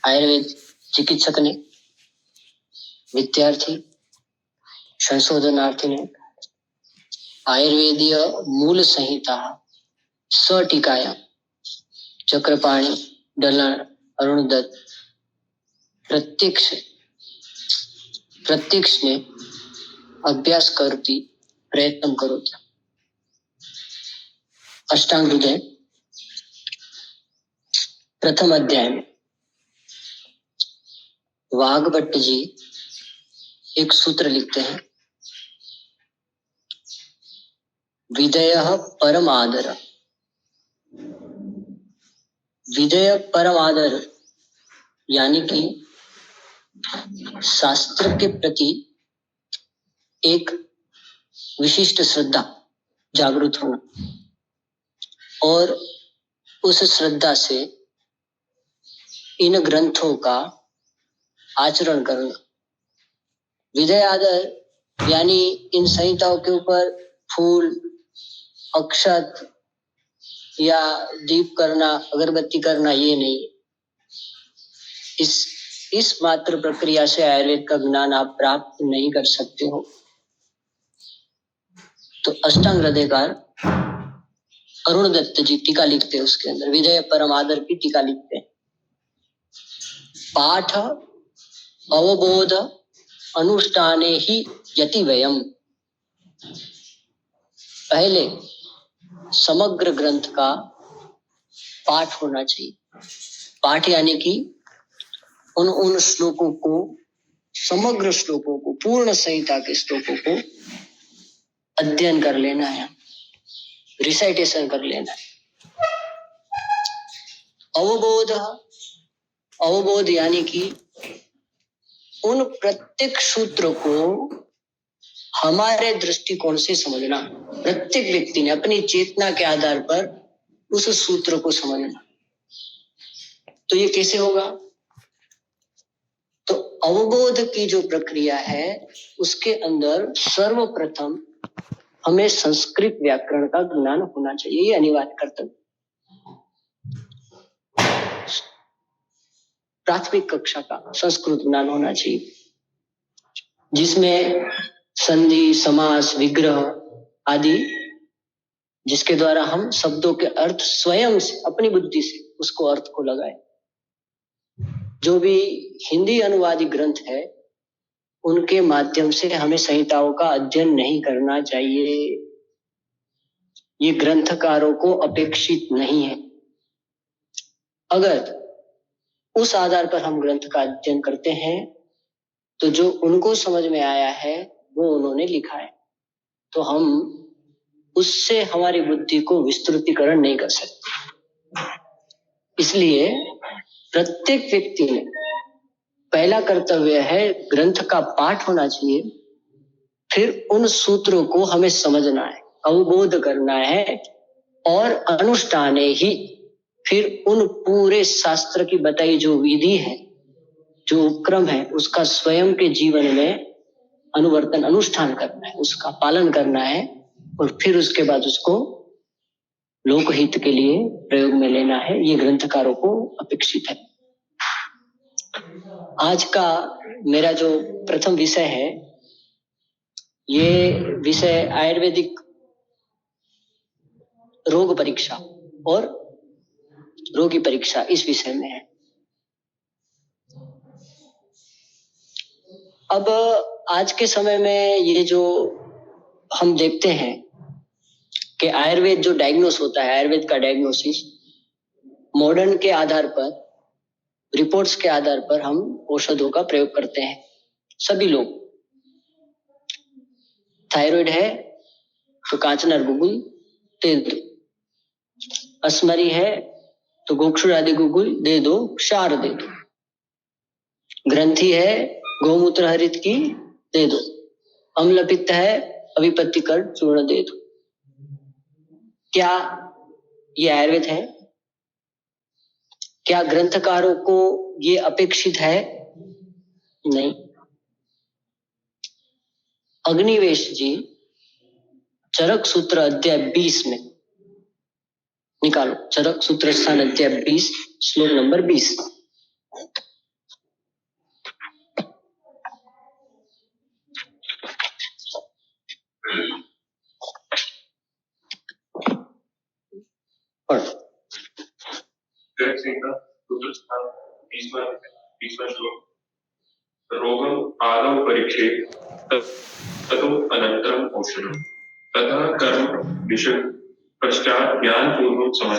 आयुर्वेद चिकित्सक ने, विद्यार्थी, संशोधनार्थी ने आयुर्वेदीय मूल संहिता सटीकाया चक्रपाणी, डलन, अरुण दत्त प्रत्यक्ष ने अभ्यास करती प्रयत्न करो। अष्टांग हृदय प्रथम अध्याय में वाघभट्ट जी एक सूत्र लिखते हैं, विधेयः परम आदर। विधेय परम आदर यानी कि शास्त्र के प्रति एक विशिष्ट श्रद्धा जागृत होना और उस श्रद्धा से इन ग्रंथों का आचरण करना। विधेय आदर यानी इन संहिताओं के ऊपर फूल, अक्षत या दीप करना, अगरबत्ती करना, ये नहीं। इस मात्र प्रक्रिया से आयुर्वेद का ज्ञान आप प्राप्त नहीं कर सकते हो। तो अष्टांग हृदयकार अरुण दत्त जी टीका लिखते हैं, उसके अंदर विधेय परम आदर की टीका लिखते हैं। पाठ अवबोध अनुष्ठाने ही यति व्ययम। पहले समग्र ग्रंथ का पाठ होना चाहिए। पाठ यानी कि उन श्लोकों को, समग्र श्लोकों को, पूर्ण संहिता के श्लोकों को अध्ययन कर लेना है, रिसाइटेशन कर लेना है। अवबोध यानी कि उन प्रत्येक सूत्र को हमारे दृष्टिकोण से समझना। प्रत्येक व्यक्ति ने अपनी चेतना के आधार पर उस सूत्र को समझना। तो ये कैसे होगा? तो अवबोध की जो प्रक्रिया है उसके अंदर सर्वप्रथम हमें संस्कृत व्याकरण का ज्ञान होना चाहिए, ये अनिवार्य कर्तव्य। प्राथमिक कक्षा का संस्कृत ज्ञान होना चाहिए, जिसमें संधि, समास, विग्रह आदि, जिसके द्वारा हम शब्दों के अर्थ स्वयं से, अपनी बुद्धि से उसको अर्थ को लगाए। जो भी हिंदी अनुवादी ग्रंथ है उनके माध्यम से हमें संहिताओं का अध्ययन नहीं करना चाहिए। ये ग्रंथकारों को अपेक्षित नहीं है। अगर उस आधार पर हम ग्रंथ का अध्ययन करते हैं तो जो उनको समझ में आया है वो उन्होंने लिखा है, तो हम उससे हमारी बुद्धि को विस्तृतीकरण नहीं कर सकते। इसलिए प्रत्येक व्यक्ति में पहला कर्तव्य है ग्रंथ का पाठ होना चाहिए, फिर उन सूत्रों को हमें समझना है, अवबोध करना है, और अनुष्ठाने ही, फिर उन पूरे शास्त्र की बताई जो विधि है, जो उपक्रम है, उसका स्वयं के जीवन में अनुवर्तन, अनुष्ठान करना है, उसका पालन करना है, और फिर उसके बाद उसको लोकहित के लिए प्रयोग में लेना है। ये ग्रंथकारों को अपेक्षित है। आज का मेरा जो प्रथम विषय है, ये विषय आयुर्वेदिक रोग परीक्षा और रोगी परीक्षा, इस विषय में है। अब आज के समय में ये जो हम देखते हैं कि आयुर्वेद जो डायग्नोस होता है, आयुर्वेद का डायग्नोसिस मॉडर्न के आधार पर, रिपोर्ट्स के आधार पर हम औषधों का प्रयोग करते हैं। सभी लोग, थायराइड है तो कांचनर गुगुल दे दो, अस्मरी है तो गोक्षुर आदि गुगुल दे दो, क्षार दे दो, ग्रंथि है गौमूत्र हरित की दे दो, अम्ल पित्त है अभिपत्तिकर चूर्ण दे दो। क्या ये आयुर्वेद है? क्या ग्रंथकारों को ये अपेक्षित है? नहीं। अग्निवेश जी चरक सूत्र अध्याय 20 में निकालो, चरक सूत्र स्थान अध्याय 20 श्लोक नंबर 20। बीसवां श्लोक। रोगम आदौ परीक्षेत ततो अनंतरम औषधम तथा कर्म विषय पश्चात ज्ञान पूर्वक समझ।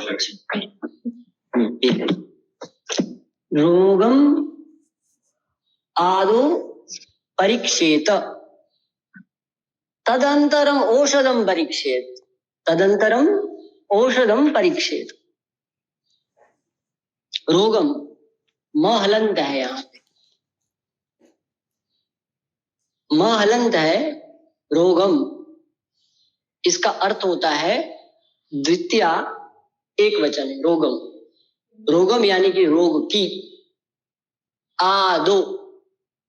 रोगम आदौ परीक्षेत तदंतरम औषधम परीक्षेत। तदंतरम औषधम परीक्षेत। रोगम म हलंत है, यहां पे म हलंत है। रोगम इसका अर्थ होता है द्वितीया एक वचन है। रोगम, रोगम यानी कि रोग की। आदो,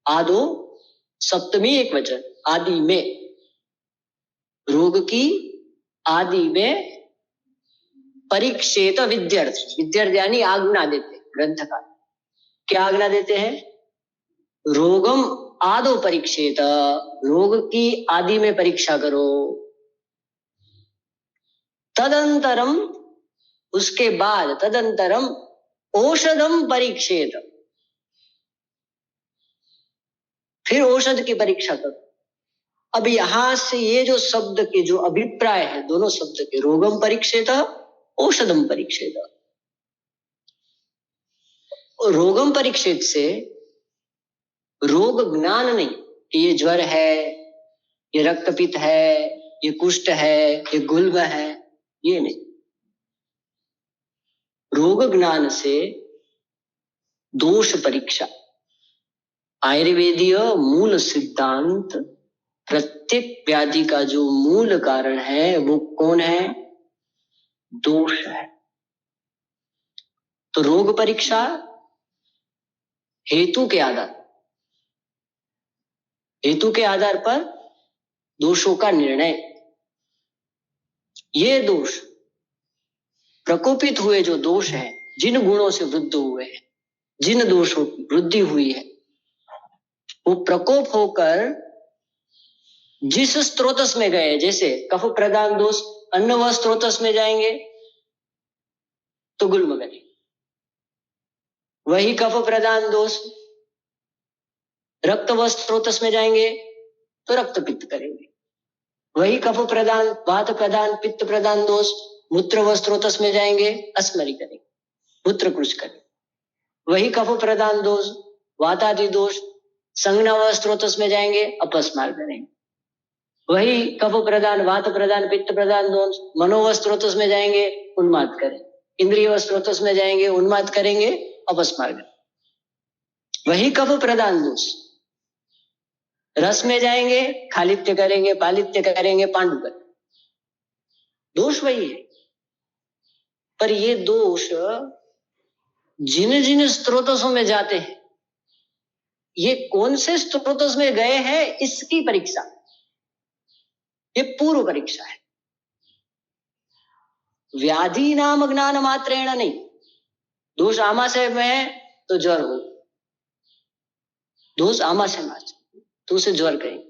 आदो सप्तमी एक वचन, आदि में। रोग की आदि में परीक्षेत विद्यार्थी, विद्यार्थी यानी आज्ञा देते ग्रंथकार। क्या आज्ञा देते हैं? रोगम आदो परीक्षेत, रोग की आदि में परीक्षा करो। तदंतरम, उसके बाद, तदंतरम औषधम परीक्षेत, फिर औषध की परीक्षा करो। अब यहां से ये जो शब्द के जो अभिप्राय है दोनों शब्द के, रोगम परीक्षेत, औषधम परीक्षेत। रोगम परीक्षेत से रोग ज्ञान नहीं कि ये ज्वर है, ये रक्तपित्त है, ये कुष्ठ है, ये गुल्म है, ये नहीं। रोग ज्ञान से दोष परीक्षा। आयुर्वेदीय मूल सिद्धांत, प्रत्येक व्याधि का जो मूल कारण है वो कौन है? दोष है। तो रोग परीक्षा हेतु के आधार, हेतु के आधार पर दोषों का निर्णय। ये दोष, प्रकोपित हुए जो दोष है, जिन गुणों से वृद्ध हुए हैं, जिन दोषों की वृद्धि हुई है, वो प्रकोप होकर जिस स्त्रोतस में गए, जैसे कफ प्रधान दोष अन्न व स्त्रोतस में जाएंगे तो गुल्म बने, वही कफ प्रधान दोष रक्त व स्त्रोतस में जाएंगे तो रक्त पित्त करेंगे, वही कफ प्रधान वात प्रधान पित्त प्रधान दोष मूत्र व स्त्रोतस में जाएंगे अस्मरी करेंगे, मूत्र कृश करेंगे, वही कफ प्रधान दोष वातादि दोष संज्ञा व स्त्रोतस में जाएंगे अपस्मार करेंगे, वही कफ प्रधान वात प्रधान पित्त प्रधान दोष मनो व स्त्रोतस में जाएंगे उन्माद करें, इंद्रिय व स्त्रोतस में जाएंगे उन्माद करेंगे अपस्मार करें, वही कफ प्रधान दोष रस में जाएंगे खालित्य करेंगे पालित्य करेंगे पांडु करेंगे, दोष वही है। पर ये दोष जिन जिन स्त्रोतसों में जाते हैं, ये कौन से स्त्रोतस में गए हैं इसकी परीक्षा, ये पूर्व परीक्षा है। व्याधि नाम ज्ञान मात्रेण नहीं। दोष आमाशय में है तो ज्वर हो, दोष आमाशय में तो उसे ज्वर कहेंगे,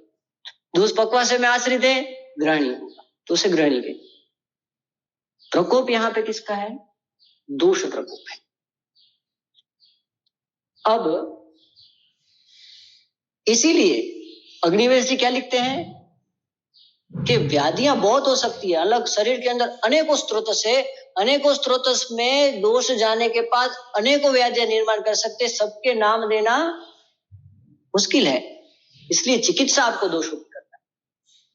दोष पक्वाशय में आश्रित है ग्रहणी होगा तो उसे ग्रहणी कहेंगे। प्रकोप यहां पे किसका है? दोष प्रकोप है। अब इसीलिए अग्निवेश जी क्या लिखते हैं कि व्याधियां बहुत हो सकती है, अलग शरीर के अंदर अनेकों स्त्रोत में दोष जाने के बाद अनेकों व्याधियां निर्माण कर सकते, सबके नाम देना मुश्किल है, इसलिए चिकित्सा आपको दोष करता है।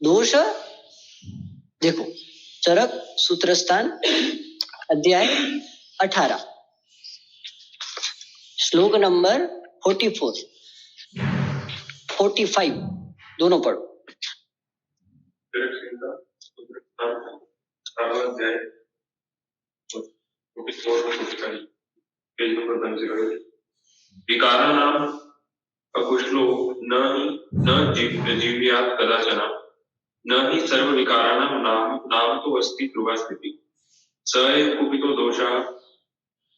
दोष देखो, चरक सूत्रस्थान अध्याय 18 श्लोक नंबर 44 45 दोनों पढ़ो। विकाराणाम अकुशलो न जीव्यात् कदाचन न हि सर्व विकाराणां नाम तो अस्ति ध्रुवा स्थिति स एव कुपितो दोषः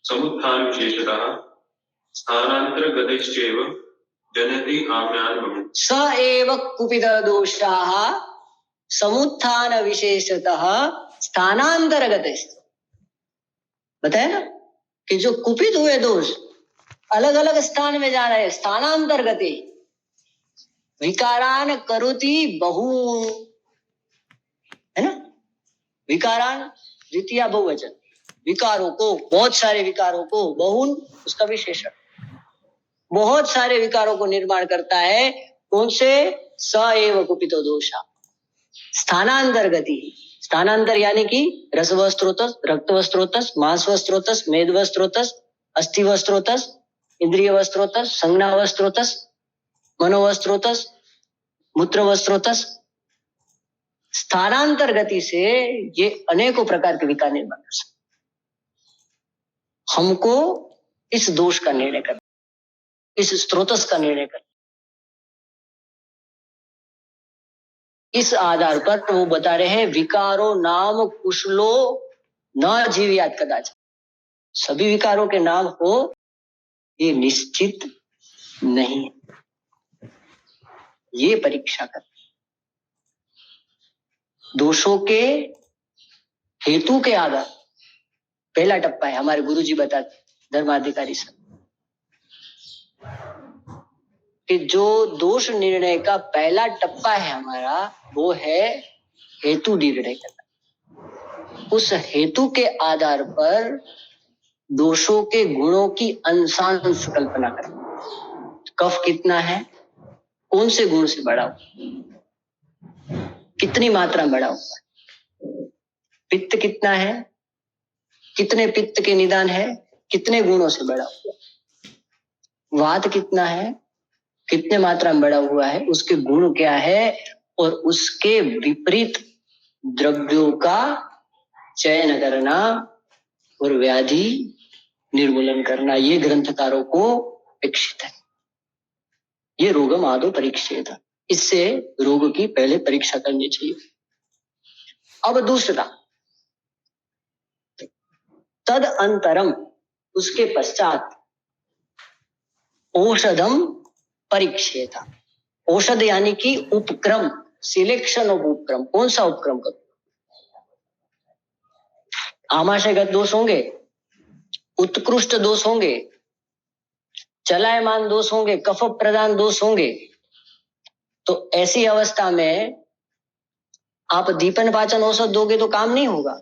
समुत्थान विशेषतः स्थानान्तरगतैश्चैव जनयति आम्यानुभवम्। स एव कुपित दोषाः समुत्थान विशेषतः स्थानांतरगतैश्च, बताया ना, कि जो कुपित हुए दोष अलग अलग स्थान में जा रहे हैं, स्थानांतर गति, विकारान करोति बहु, है ना, विकारान द्वितीय बहुवचन, विकारों को, बहुत सारे विकारों को, बहुन उसका विशेषण, बहुत सारे विकारों को निर्माण करता है। कौन से? स एव कुपितो दोषा। स्थानांतर गति, स्थानांतर यानी कि रस व स्रोतस, रक्त व स्रोतस, मांस व स्रोतस, मेद व स्रोतस, अस्थि व स्रोतस, इंद्रिय व स्रोतस, संज्ञा व स्रोतस, मनो व स्रोतस, मूत्र व स्रोतस। स्थानांतर गति से ये अनेकों प्रकार के विकार निर्माण कर सकते। हमको इस दोष का निर्णय करना, इस स्रोतस का निर्णय करना। इस आधार पर वो बता रहे हैं विकारो नाम कुशलो न जीवियात कदाच। सभी विकारों के नाम हो ये निश्चित नहीं, ये परीक्षा कर। दोषों के हेतु के आधार पहला टप्पा है, हमारे गुरुजी बताते धर्माधिकारी सब, कि जो दोष निर्णय का पहला टप्पा है हमारा, वो है हेतु निर्णय करना। उस हेतु के आधार पर दोषों के गुणों की अंशांश कल्पना करना। कफ कितना है, कौन से गुण से बढ़ा हुआ, कितनी मात्रा बढ़ा हुआ, पित्त कितना है, कितने पित्त के निदान है, कितने गुणों से बढ़ा हुआ, वात कितना है, कितने मात्रा में बढ़ा हुआ है, उसके गुण क्या है, और उसके विपरीत द्रव्यों का चयन करना और व्याधि निर्मूलन करना, ये ग्रंथकारों को अपेक्षित है। ये रोगम आदो परीक्षित है, इससे रोग की पहले परीक्षा करनी चाहिए। अब दूसरा, तद अंतरम, उसके पश्चात औषधम परीक्षेता। औषध यानी कि उपक्रम, सिलेक्शन ऑफ उपक्रम। कौन सा उपक्रम करो? आमाशयगत दोष होंगे, उत्कृष्ट दोष होंगे, चलायमान दोष होंगे, कफ प्रदान दोष होंगे। तो ऐसी अवस्था में आप दीपन पाचन औषध दोगे तो काम नहीं होगा,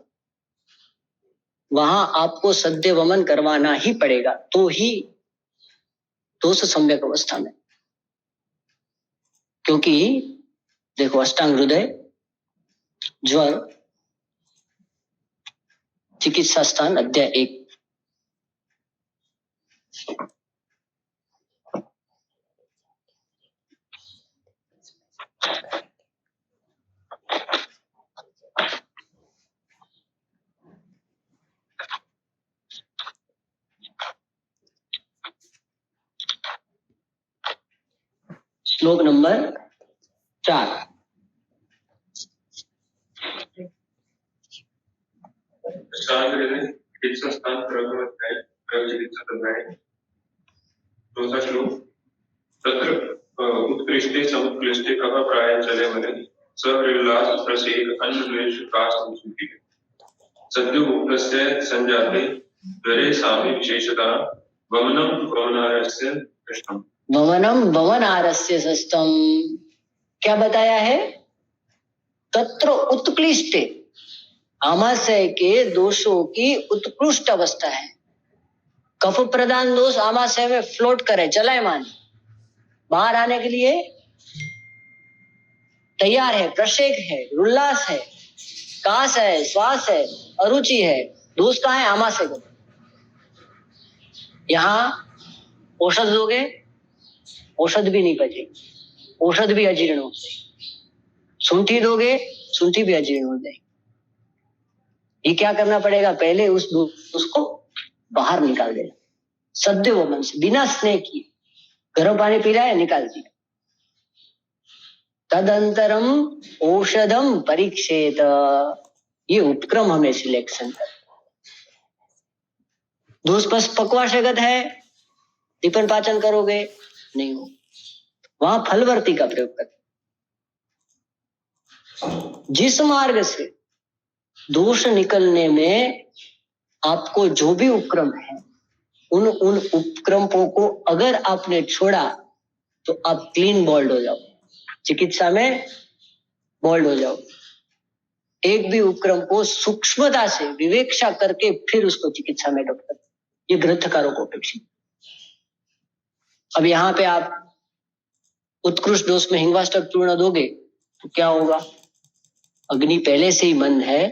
वहां आपको सद्य वमन करवाना ही पड़ेगा, तो ही दोष सम्यक अवस्था में। क्योंकि देखो, अष्टांग हृदय, ज्वर, चिकित्सा स्थान अध्याय 1, श्लोक नंबर 4। चौथा श्लोक, तत्र उत्कृष्टे समुत्कृष्टे कः प्राय चले मने सहृल्लास प्रसेक अन्वेष काष्ठ सद्यो मुक्तस्य संजाते द्वरे सामे विशेषतः वमनम वमनारस्य कृष्णम। वमनम वमनारस्य सस्तम क्या बताया है? तत्र उत्कृष्टे, आमाशय के दोषों की उत्कृष्ट अवस्था है। कफ प्रदान दोष आमाशय में फ्लोट करे, चलायमान, बाहर आने के लिए तैयार है, प्रशेक है, उल्लास है, काश है, श्वास है, अरुचि है। दोष कहाँ है? आमाशय को। यहां औषध दोगे, औषध भी नहीं पचेगी, औषध भी अजीर्ण हो जाएगी। सुंठी दोगे, सुंठी भी अजीर्ण हो जाएगी। ये क्या करना पड़ेगा? पहले उस दोष को बाहर निकाल देना, सद्य वमन से, बिना स्नेह किए। गर्म पानी पी रहा है, निकाल दिया। तदंतरम औषधम परीक्षेत, ये उपक्रम हमें सिलेक्शन कर। दोष पक्वाशयगत है, दीपन पाचन करोगे नहीं हो, वहां फलवर्ती का प्रयोग कर। जिस मार्ग से दोष निकलने में आपको जो भी उपक्रम है उन उपक्रमों को अगर आपने छोड़ा तो आप क्लीन बोल्ड हो जाओ, चिकित्सा में बोल्ड हो जाओ। एक भी उपक्रम को सूक्ष्मता से विवेक्षा करके फिर उसको चिकित्सा में डॉक्टर, ये ग्रंथकारों को अपेक्षित। अब यहाँ पे आप उत्कृष्ट डोज में हिंगवाष्टक चूर्ण दोगे तो क्या होगा? अग्नि पहले से ही मंद है,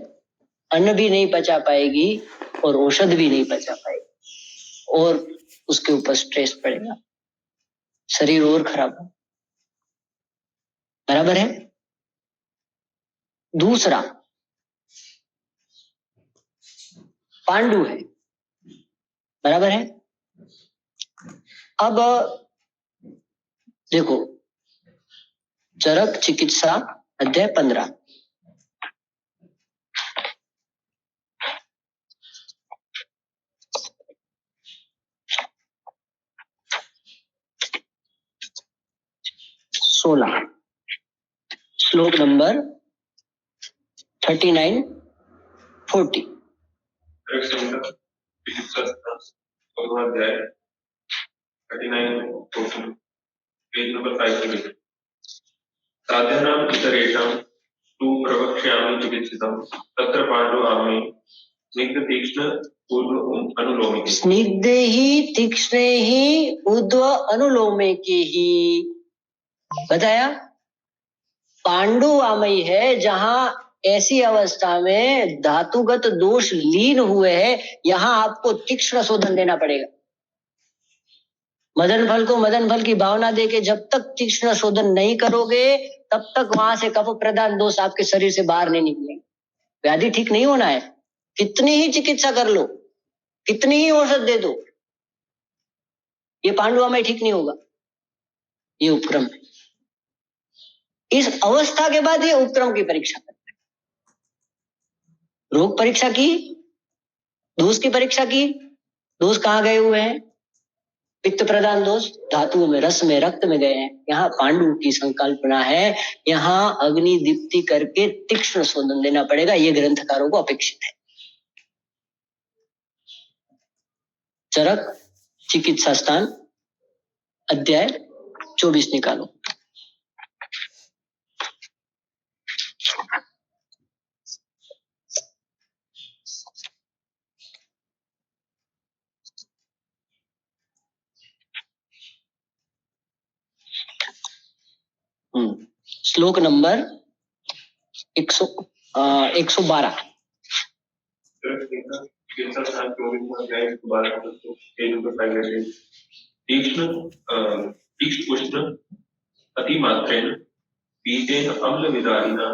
अन्न भी नहीं पचा पाएगी और औषध भी नहीं पचा पाएगी और उसके ऊपर स्ट्रेस पड़ेगा, शरीर और खराब हो। बराबर है? दूसरा पांडु है, बराबर है? अब देखो, चरक चिकित्सा अध्याय 15, श्लोक नंबर 39-40। पेज नंबर 5 साधनानां इतरेषां तु प्रवक्ष्यामि चिकित्सितं तत्र पांडु आमे स्निग्ध तीक्ष्ण अनुलोमे स्निग्धे ही तीक्ष्णे ही ऊर्ध्व अनुलोमे के ही बताया। पांडु आमयी है जहां ऐसी अवस्था में धातुगत दोष लीन हुए हैं, यहां आपको तीक्ष्ण शोधन देना पड़ेगा। मदन फल को मदन फल की भावना देके जब तक तीक्ष्ण शोधन नहीं करोगे तब तक वहां से कफ प्रदान दोष आपके शरीर से बाहर नहीं निकलेंगे। व्याधि ठीक नहीं होना है, कितनी ही चिकित्सा कर लो, कितनी ही औषध दे दो, ये पांडुआ में ठीक नहीं होगा। ये उपक्रम है। इस अवस्था के बाद ये उपक्रम की परीक्षा करते हैं। रोग परीक्षा की, दोष की परीक्षा की, दोष कहां गए हुए हैं? पित्त प्रदान दोष धातुओं में, रस में, रक्त में गए हैं। यहाँ पांडु की संकल्पना है, यहाँ अग्नि दीप्ति करके तीक्ष्ण शोधन देना पड़ेगा। ये ग्रंथकारों को अपेक्षित है। चरक चिकित्सा स्थान अध्याय 24 निकालो। श्लोक नंबर 112। तीक्ष्ण अतिमात्रेण बीजेन अम्ल विदारिणा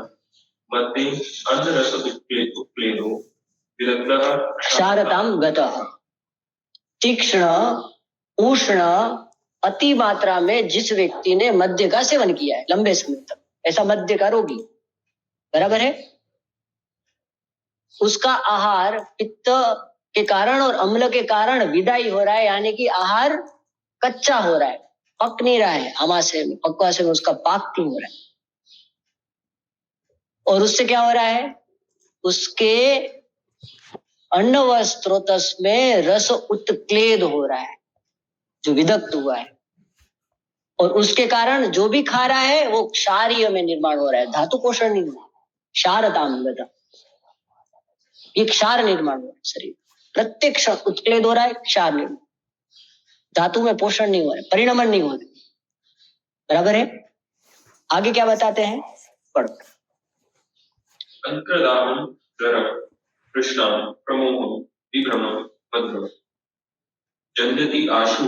मध्ये अन्नरस उत्प्लेदो विदग्धः क्षारतां गतः। तीक्ष्ण उष्ण अति मात्रा में जिस व्यक्ति ने मद्य का सेवन किया है लंबे समय तक, ऐसा मद्य का रोगी, बराबर है, उसका आहार पित्त के कारण और अम्ल के कारण विदाई हो रहा है, यानी कि आहार कच्चा हो रहा है, पक नहीं रहा है। अमाशय में, पक्वाशय में उसका पाक नहीं हो रहा है। और उससे क्या हो रहा है? उसके अन्न व स्त्रोतस में रस उत्क्लेद हो रहा है, जो विदग्ध हुआ है, और उसके कारण जो भी खा रहा है वो क्षारीय में निर्माण हो रहा है, धातु पोषण नहीं हो रहा। क्षारताम गतः, ये क्षार निर्माण हो रहा है। शरीर प्रत्येक क्षण उत्क्लेद हो रहा है, क्षार निर्माण, धातु में पोषण नहीं हो रहा है, परिणमन नहीं हो रहा है, बराबर है। आगे क्या बताते हैं? पढ़ो। अंतर्दाहम गरम कृष्णाम प्रमोहम विभ्रमम मद्भव जन्यति आशु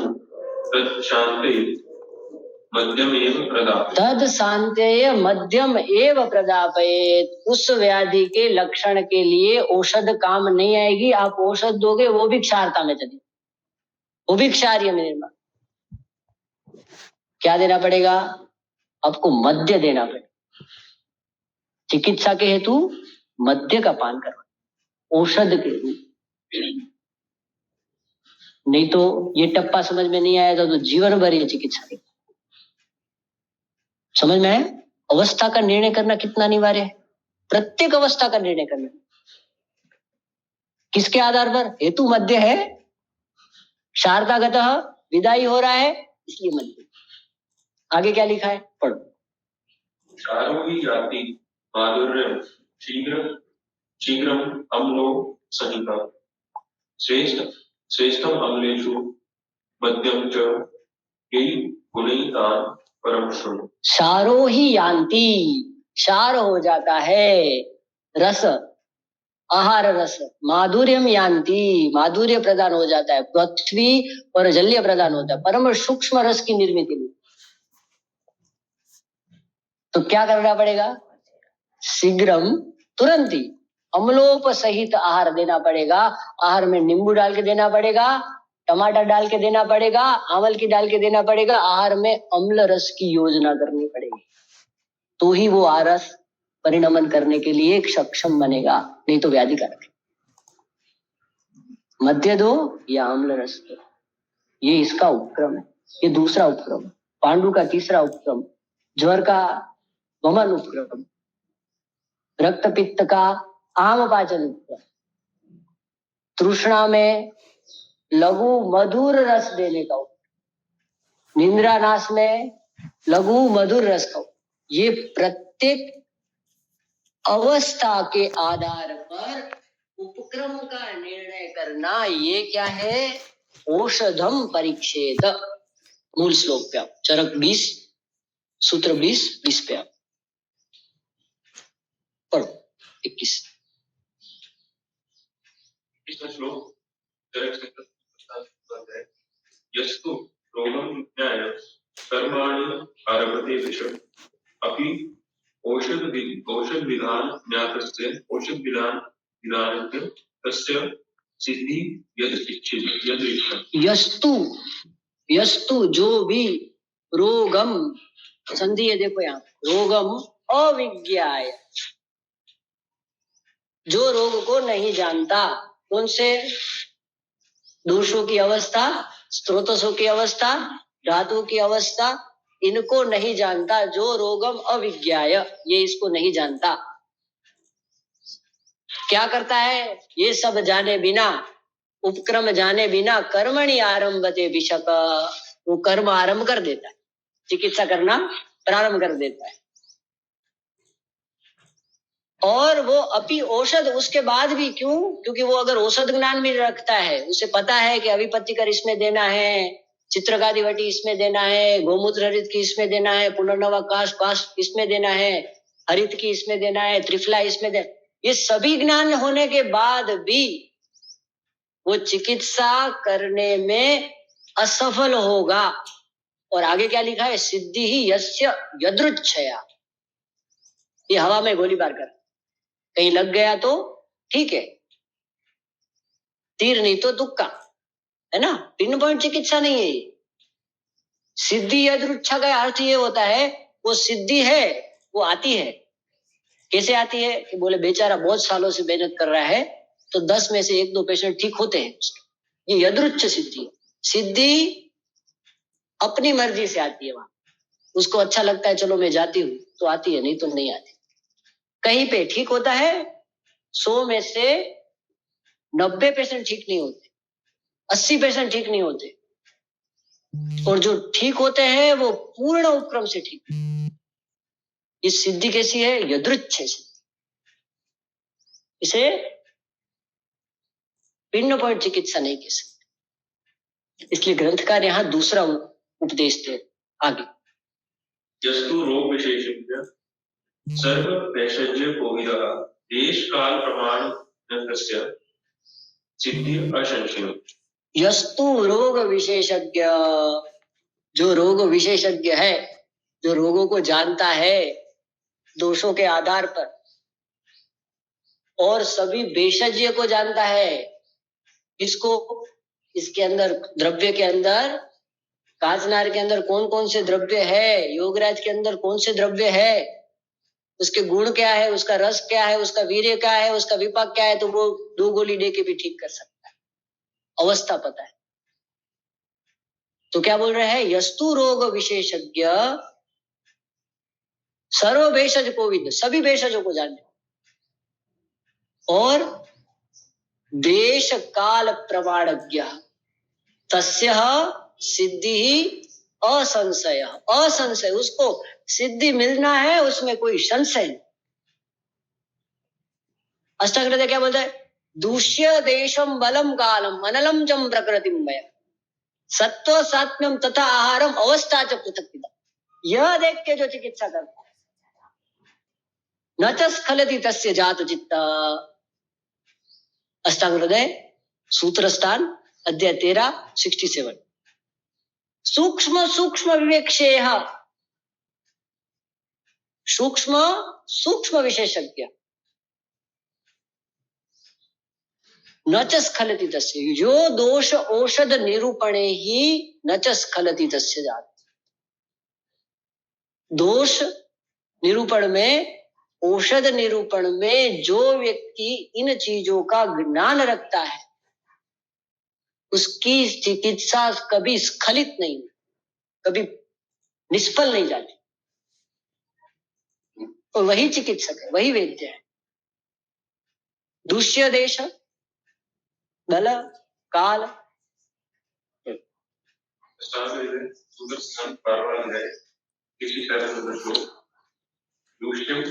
तत्शांते मध्यम एव प्रदापयेत्। तद शांतेय मध्यम एव प्रदापयेत्। उस व्याधि के लक्षण के लिए औषध काम नहीं आएगी। आप औषध दोगे वो भी क्षारता में चलेगी, वो भी क्षारीय में निर्माण। क्या देना पड़ेगा? आपको मद्य देना पड़ेगा। चिकित्सा के हेतु मद्य का पान करना, औषध के रूप। नहीं तो ये टप्पा समझ में नहीं आएगा तो जीवन भर ये चिकित्सा नहीं। समझ में आया? अवस्था का निर्णय करना कितना अनिवार्य है। प्रत्येक अवस्था का निर्णय करना किसके आधार पर? हेतु मध्य है, शारदागतः विदाई हो रहा है, इसलिए मध्यम। आगे क्या लिखा है, पढ़ो। चारों ही जाति माधुर्य शीघ्र शीघ्रम अम्लो सहिता श्रेष्ठ श्रेष्ठम अम्लेषु मध्यम च यही गुणैतान परम शुभ। सारो ही यान्ति, सार हो जाता है, रस आहार रस, माधुर्यम यान्ति, माधुर्य प्रदान हो जाता है, पृथ्वी और जल्य प्रदान होता है, परम सूक्ष्म रस की निर्मित में। तो क्या करना पड़ेगा, शीघ्रम तुरंत ही अम्लोप सहित आहार देना पड़ेगा। आहार में नींबू डाल के देना पड़ेगा, टमाटर डाल के देना पड़ेगा, आंवल की डाल के देना पड़ेगा। आहार में अम्ल रस की योजना करनी पड़ेगी, तो ही वो आरस परिणमन करने के लिए सक्षम बनेगा, नहीं तो व्याधि कारक। मध्य दो या अम्ल रस दो, ये इसका उपक्रम है। ये दूसरा उपक्रम, पांडु का तीसरा उपक्रम, ज्वर का वमन उपक्रम, रक्त पित्त का आम पाचन उपक्रम, तृष्णा में लघु मधुर रस देने का उपक्रम, निद्रा नाश में लघु मधुर रस का। ये प्रत्येक अवस्था के आधार पर उपक्रम का निर्णय करना, ये क्या है, औषधम परीक्षेत। मूल श्लोक पे आप चरक 20 सूत्र 20 पे आप पढ़ो। 21 श्लोक चरक है, यस्तु रोगं ज्ञाय कर्माणि आरभते विष अपि औषध विधान ज्ञातस्य औषध विधानस्य तस्य सिद्धि यद इच्छति। यस्तु जो भी रोगम, संधि है देखो यहाँ, रोगम अविज्ञाय, जो रोग को नहीं जानता, कौन से दोषों की अवस्था, स्त्रोतसों की अवस्था, धातु की अवस्था, इनको नहीं जानता, जो रोगम अविज्ञाय, ये इसको नहीं जानता, क्या करता है, ये सब जाने बिना, उपक्रम जाने बिना, कर्मणि आरंभते विषक, वो कर्म आरंभ कर देता है, चिकित्सा करना प्रारंभ कर देता है। और वो अपि औषध, उसके बाद भी, क्यों, क्योंकि वो अगर औषध ज्ञान भी रखता है, उसे पता है कि अभिपत्तिकर इसमें देना है, चित्रगादिवटी इसमें देना है, गोमूत्र हरित की इसमें देना है, पुनर्नवाकाश पास इसमें देना है, हरित की इसमें देना है, त्रिफला इसमें देना, ये सभी ज्ञान होने के बाद भी वो चिकित्सा करने में असफल होगा। और आगे क्या लिखा है, सिद्धि ही यस्य यदृच्छया, ये हवा में गोलीबार कर, कहीं लग गया तो ठीक है, तीर नहीं तो तुक्का, है ना, पिन पॉइंट चिकित्सा नहीं है। सिद्धि यदृच्छा का अर्थ ये होता है, वो सिद्धि है, वो आती है। कैसे आती है कि बोले बेचारा बहुत सालों से मेहनत कर रहा है, तो 10 में से 1-2 पेशेंट ठीक होते हैं, ये यदृच्छ सिद्धि। सिद्धि अपनी मर्जी से आती है, वहां उसको अच्छा लगता है, चलो मैं जाती हूँ, तो आती है, नहीं तो नहीं आती। कहीं पे ठीक होता है, 100 में से 90 पेशेंट ठीक नहीं होते, 80 पेशेंट ठीक नहीं होते, और जो ठीक होते हैं वो पूर्ण उपक्रम से ठीक। ये सिद्धि कैसी है, यदृच्छ सिद्धि। इसे पिन पॉइंट चिकित्सा नहीं कह सकते, इसलिए ग्रंथकार यहां दूसरा उपदेश दे आगे। यस्तु रोग विशेषज्ञ सर्व वैषज्य कोविदः देश काल प्रमाण तस्य सिद्धि असंशय। यस्तु रोग विशेषज्ञ, जो रोग विशेषज्ञ है, जो रोगों को जानता है दोषों के आधार पर, और सभी भेषज्ञ को जानता है, इसको, इसके अंदर द्रव्य के अंदर, काचनार के अंदर कौन कौन से द्रव्य है, योगराज के अंदर कौन से द्रव्य है, उसके गुण क्या है, उसका रस क्या है, उसका वीर्य क्या है, उसका विपाक क्या है, तो वो 2 गोली दे के भी ठीक कर सकता है, अवस्था पता है। तो क्या बोल रहे हैं, यस्तु रोग विशेषज्ञ सर्व भेषज कोविद, सभी भेषजों को जानते, और देश काल प्रमाणज्ञ, तस्य सिद्धि असंशय, असंशय, उसको सिद्धि मिलना है, उसमें कोई संशय नहीं। अष्टांग क्या बोलता है? दूष्य देशम बलम कालम अनलम जम प्रकृतिम वयम सत्व सात्म्यम तथा आहारम अवस्था च पृथक्। यह देख के जो चिकित्सा करता है, न च स्खलति तस्य जात चित्त। अष्टांग हृदय सूत्र स्थान अध्याय 13 67। सूक्ष्म सूक्ष्म विवेक्षेय, सूक्ष्म सूक्ष्म विशेषज्ञ, न च स्खलति तस्य, यो दोष औषध निरूपणे ही न च स्खलति तस्य जात। दोष निरूपण में, औषध निरूपण में जो व्यक्ति इन चीजों का ज्ञान रखता है, उसकी चिकित्सा कभी स्खलित नहीं, कभी निष्फल नहीं जाती। और वही चिकित्सक है, वही वैद्य है। दूष्य देश बल काल, दूष्यं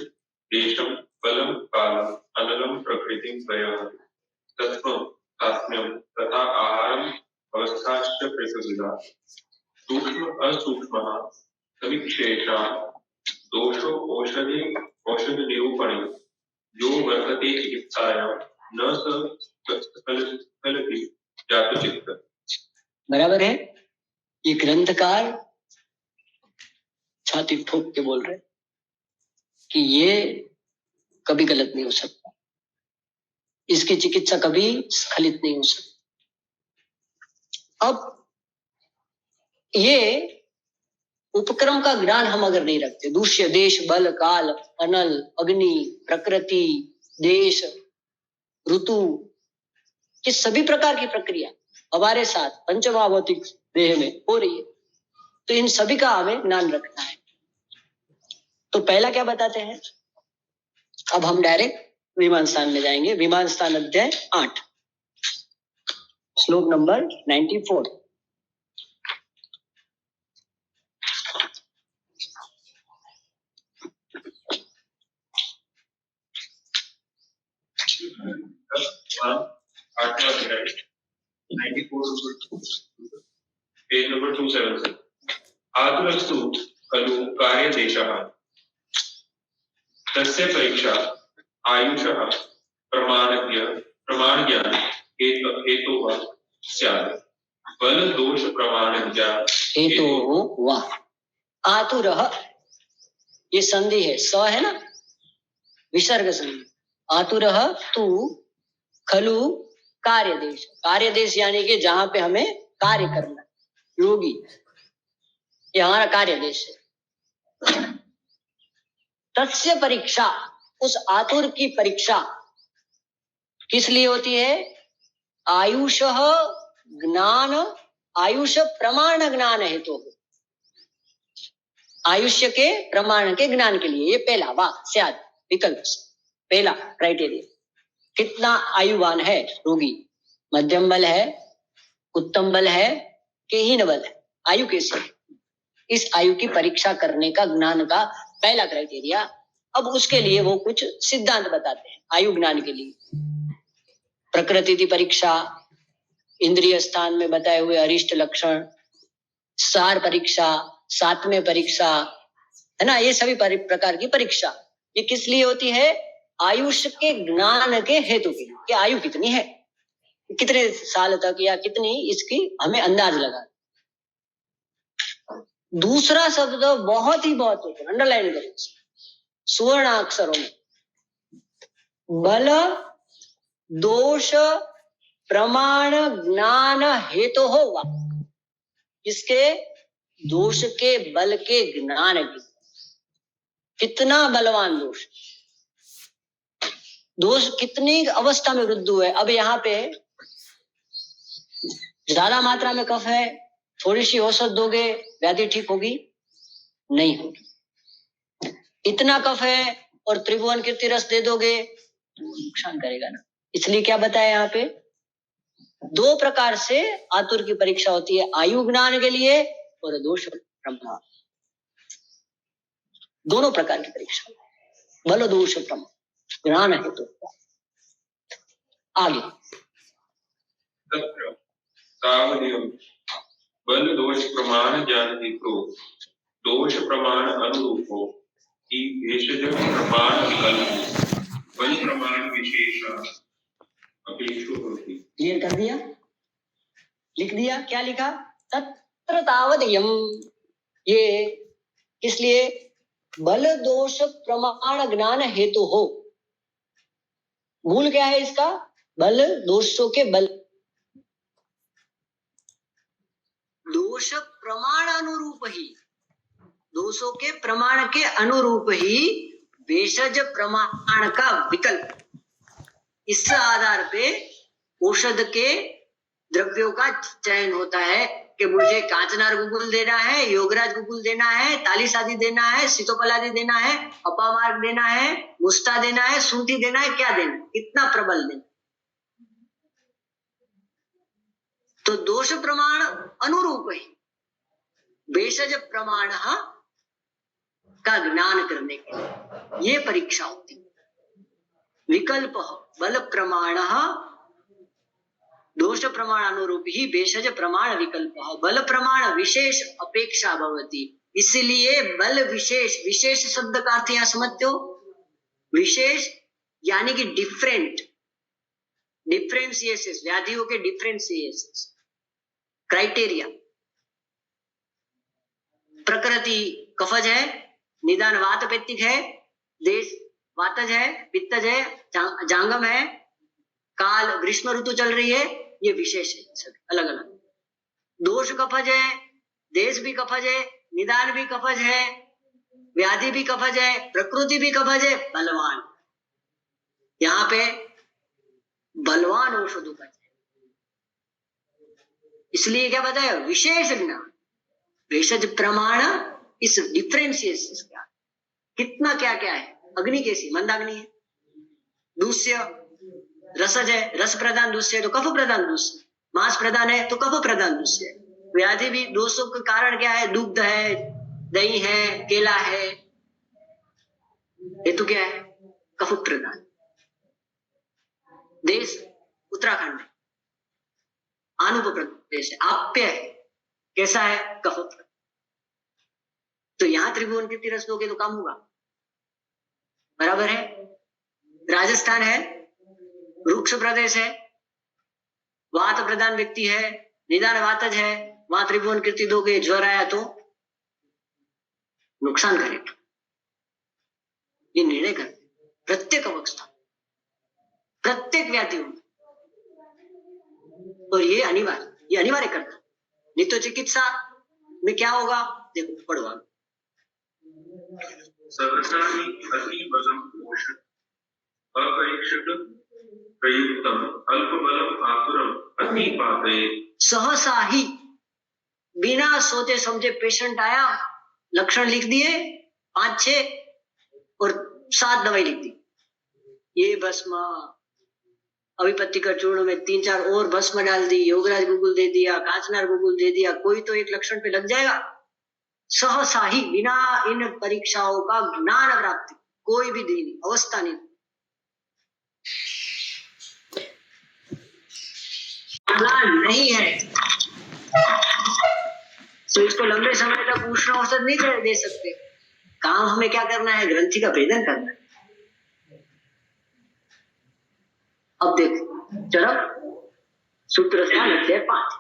देशं बलं कालं अनलं प्रकृतिं त्रयः तत्त्वं सात्म्यं तथा आहारम् अवस्थाश्च पृथग्विधा। सूक्ष्म असूक्ष्मः समीक्षेषा दोषो औषध निरूपणे जो वर्तते चिकित्सायां न स्खलति जातु चित्त। बराबर है। ये ग्रंथकार छाती ठोक के बोल रहे कि ये कभी गलत नहीं हो सकता, इसकी चिकित्सा कभी स्खलित नहीं हो सकती। अब ये उपक्रम का ज्ञान हम अगर नहीं रखते, दूष्य देश बल काल अनल अग्नि प्रकृति देश ऋतु, ये सभी प्रकार की प्रक्रिया हमारे साथ पंचमहाभौतिक देह में हो रही है, तो इन सभी का हमें ज्ञान रखना है। तो पहला क्या बताते हैं? अब हम डायरेक्ट विमान स्थान में जाएंगे। विमान स्थान अध्याय 8 श्लोक नंबर 94। Page number 277। आतुरस्तु खलु कार्यदेशः तस्य परीक्षा आयुषः प्रमाणज्ञान हेतुः स्यात्। बल दोष प्रमाणज्ञान हेतुः वा। आतुरः ये संधि है, स है ना, विसर्ग संधि। आतुरः तू खलु कार्यदेश, कार्यदेश यानी कि जहां पे हमें कार्य करना, योगी, ये हमारा कार्यदेश है। तस्य परीक्षा, उस आतुर की परीक्षा किस लिए होती है? आयुष ज्ञान, आयुष प्रमाण ज्ञान हेतु तो, आयुष्य के प्रमाण के ज्ञान के लिए। ये पहला वा स्यात् विकल्प, पहला क्राइटेरिया। कितना आयुवान है रोगी? मध्यम बल है, उत्तम बल है कि हीन बल है? आयु कैसी है? इस आयु की परीक्षा करने का ज्ञान का पहला क्राइटेरिया। अब उसके लिए वो कुछ सिद्धांत बताते हैं आयु ज्ञान के लिए। प्रकृति की परीक्षा, इंद्रिय स्थान में बताए हुए अरिष्ट लक्षण, सार परीक्षा, सातवें परीक्षा, है ना, ये सभी प्रकार की परीक्षा ये किस लिए होती है? आयुष के ज्ञान के हेतु के लिए, कि आयु कितनी है, कितने साल तक या कितनी, इसकी हमें अंदाज लगा। दूसरा शब्द बहुत ही अंडरलाइन करें सुवर्ण अक्षरों में, बल दोष प्रमाण ज्ञान हेतु होगा। इसके दोष के बल के ज्ञान की, कितना बलवान दोष, दोष कितनी अवस्था में वृद्धि है। अब यहाँ पे ज्यादा मात्रा में कफ है, थोड़ी सी औषध दोगे व्याधि ठीक होगी? नहीं होगी। इतना कफ है और त्रिभुवन कीर्ति रस दे दोगे नुकसान करेगा ना। इसलिए क्या बताया यहाँ पे? दो प्रकार से आतुर की परीक्षा होती है, आयु ज्ञान के लिए और दोष प्रमाण, दोनों प्रकार की परीक्षा, बल दोष प्रमाण, ज्ञान है तो आगे तत्र तावदेव बल दोष प्रमाण ज्ञान हेतु दोष प्रमाण अनुरूपो ही भेषज प्रमाण विकल्प बल प्रमाण विशेष अपेक्षो होती। क्लियर कर दिया, लिख दिया, क्या लिखा? तत्र तावदेयम, ये इसलिए बल दोष प्रमाण ज्ञान हेतु हो। मूल क्या है इसका? बल दोषों के बल, दोष प्रमाण अनुरूप ही, दोषों के प्रमाण के अनुरूप ही भेषज प्रमाण का विकल्प, इस आधार पे औषध के द्रव्यों का चयन होता है कि मुझे कांचनार गुगुल देना है, योगराज गुगुल देना है, तालिस आदि देना है, सीतोफल आदि देना है, अपामार्ग देना है, मुस्ता देना है, सूंठी देना है, क्या देना, कितना प्रबल देना। तो दोष प्रमाण अनुरूप ही भेषज प्रमाण का ज्ञान करने के लिए ये परीक्षा होती है। विकल्प बल प्रमाण दोष प्रमाण अनुरूप ही भेषज प्रमाण विकल्प बल प्रमाण विशेष अपेक्षा भवती। इसलिए बल विशेष, विशेष शब्द का अर्थ यहां समझते हो, विशेष यानी कि डिफरेंट, डिफरेंशिएशंस, व्याधियों के डिफरेंशिएशंस, क्राइटेरिया। प्रकृति कफज है, निदान वात पित्तिक है, देश वातज है, पित्तज है, जांगम है, काल ग्रीष्म ऋतु चल रही है, ये विशेष है, सब अलग अलग। दोष कफज है, देश भी कफज है, निदान भी कफज है, व्याधि भी कफज है, प्रकृति भी कफज है, बलवान, यहाँ पे बलवान औषधों का, इसलिए क्या बताया, विशेष ज्ञान, भेषज प्रमाण, इस डिफरेंशिएशंस क्या, कितना क्या क्या है। अग्नि कैसी, मंदाग्नि है, दूष्य रसज है, रस प्रधान दूष्य है तो कफ प्रधान दूष्य, मांस प्रधान है तो कफ प्रधान दूष्य है। व्याधि भी दोषों के कारण क्या है, दुग्ध है, दही है, केला है, हेतु क्या है, कफ प्रधान। देश उत्तराखंड है, आनुप प्रदेश है, आप्य है, कैसा है, कफ प्रधान। तो यहां त्रिभुवन कीर्ति रस दोगे तो काम होगा, बराबर है। राजस्थान है, रुक्ष प्रदेश है, वात प्रधान व्यक्ति है, निदान वातज है, वहां त्रिभुवन कीर्ति दोगे, ज्वर आया तो नुकसान करेगा। ये निर्णय कर प्रत्येक अवस्था, प्रत्येक व्याधि में, और ये अनिवार्य करता। नहीं तो चिकित्सा में क्या होगा, देखो पढ़वा, सहसा ही अति बलम पोषण अपरीक्षित प्रयुक्तम अल्प बलम आतुरम अति पातये। सहसा ही बिना सोचे समझे पेशेंट आया, लक्षण लिख दिए 5-6 और 7 दवाई लिख दी, ये भस्म, अभिपत्ति का चूर्ण में 3-4 और भस्म डाल दी, योगराज गुगुल दे दिया, कांचनार गुगुल दे दिया, कोई तो एक लक्षण पे लग जाएगा। सहसा ही बिना इन परीक्षाओं का ज्ञान प्राप्ति कोई भी दी नहीं, अवस्था नहीं, नहीं है तो इसको लंबे समय तक उष्ण औषध नहीं दे सकते। काम हमें क्या करना है, ग्रंथि का भेदन करना है। अब देखो चरक सूत्र स्थान अध्याय 5,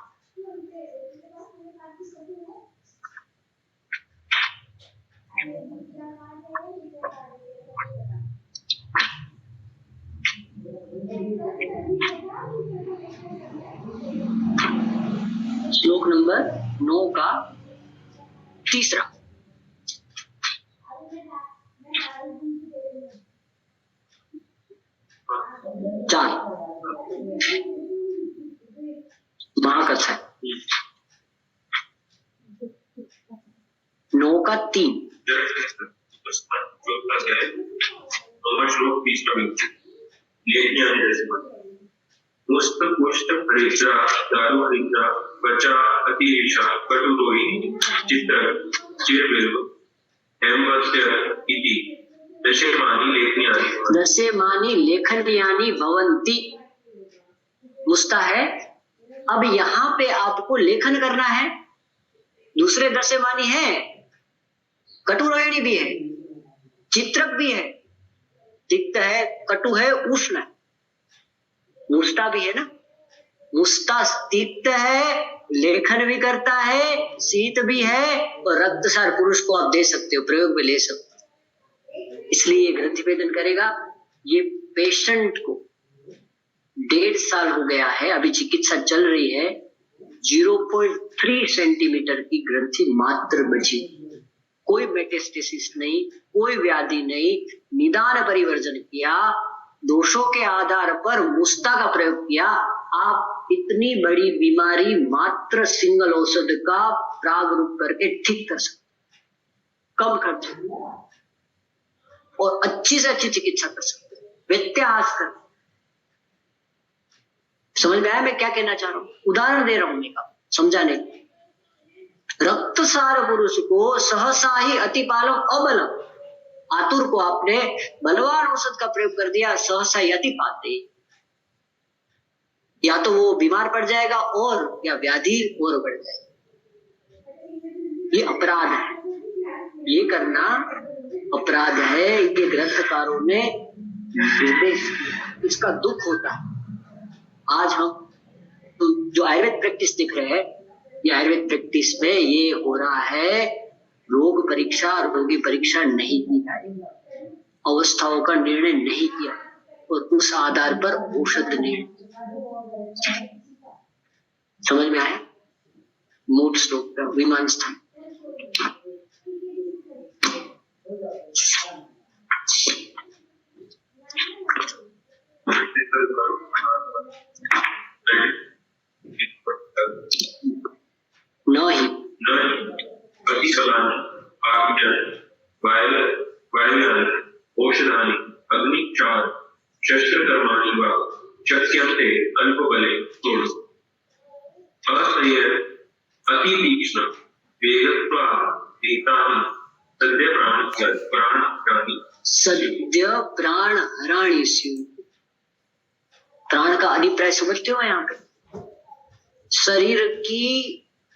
श्लोक नंबर 9 का 3रा। चार महाकथा 9 का 3 श्लोक 30 का मुस्त पुष्ट हरिद्रा दारु हरिद्रा बचा अतिरेशा कटुरोहि चित्र चिरबिल्व हेमवत्य इति दशमानी लेखन्यानि भवन्ति। मुस्ता है, अब यहाँ पे आपको लेखन करना है। दूसरे दशमानी है, कटुरोहिणी भी है, चित्रक भी है, तिक्त है, कटु है, उष्ण है, मुस्ता भी है ना। मुस्ता तिक्त है, लेखन भी करता है, शीत भी है, और रक्तसार पुरुष को आप दे सकते हो, प्रयोग में ले सकते हो। इसलिए ये ग्रंथि भेदन करेगा। ये पेशेंट को 1.5 साल हो गया है, अभी चिकित्सा चल रही है, 0.3 सेंटीमीटर की ग्रंथि मात्र बची, कोई मेटास्टेसिस नहीं, कोई व्याधि नहीं, निदान परिवर्जन किया, दोषों के आधार पर मुस्ता का प्रयोग किया। आप इतनी बड़ी बीमारी मात्र सिंगल औषध का प्राग रूप करके ठीक कर सकते, कम खर्च और अच्छी से अच्छी चिकित्सा कर सकते, व्यत्यास कर। समझ में आया मैं क्या कहना चाह रहा हूं? उदाहरण दे रहा हूं मैं समझाने। रक्तसार पुरुष को सहसा ही अतिपालम अबलम, आतुर को आपने बलवान औषध का प्रयोग कर दिया, सहसा ही अतिपाते, या तो वो बीमार पड़ जाएगा और या व्याधि और बढ़ जाएगी। ये अपराध है, ये करना अपराध है। ये ग्रंथकारों ने निर्देश किया, इसका दुख होता है। आज हम तो जो आयुर्वेद प्रैक्टिस दिख रहे हैं, ये आयुर्वेद प्रैक्टिस में ये हो रहा है, रोग परीक्षा और रोगी परीक्षा नहीं की जाए, अवस्थाओं का निर्णय नहीं किया और उस आधार पर औषध निर्णय। समझ में आया? मूड श्लोक का विमान स्थान। औषधानि अग्निचार शस्त्रकर्माणि वा शक्यन्ते अल्पबले असह्य अतितीक्ष्ण वेगत्वात् एतानि सद्य प्राण हराणि स्युः। प्राण का अभिप्राय समझते हो? यहाँ पे शरीर की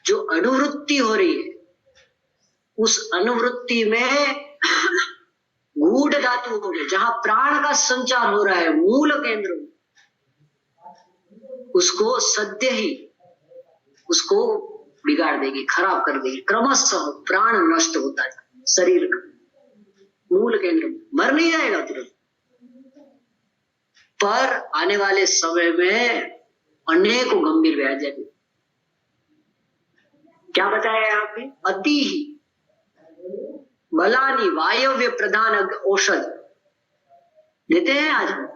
जो अनुवृत्ति हो रही है, उस अनुवृत्ति में गूढ़ धातु हो गए, जहां प्राण का संचार हो रहा है मूल केंद्र में, उसको सद्य ही उसको बिगाड़ देगी, खराब कर देगी। क्रमशः प्राण नष्ट होता है, शरीर का मूल केंद्र में मर नहीं जाएगा तुरंत, पर आने वाले समय में अनेकों गंभीर व्याधि। क्या बताया यहाँ पे? अति ही बलानी वायव्य प्रधान औषध देते हैं आज हम।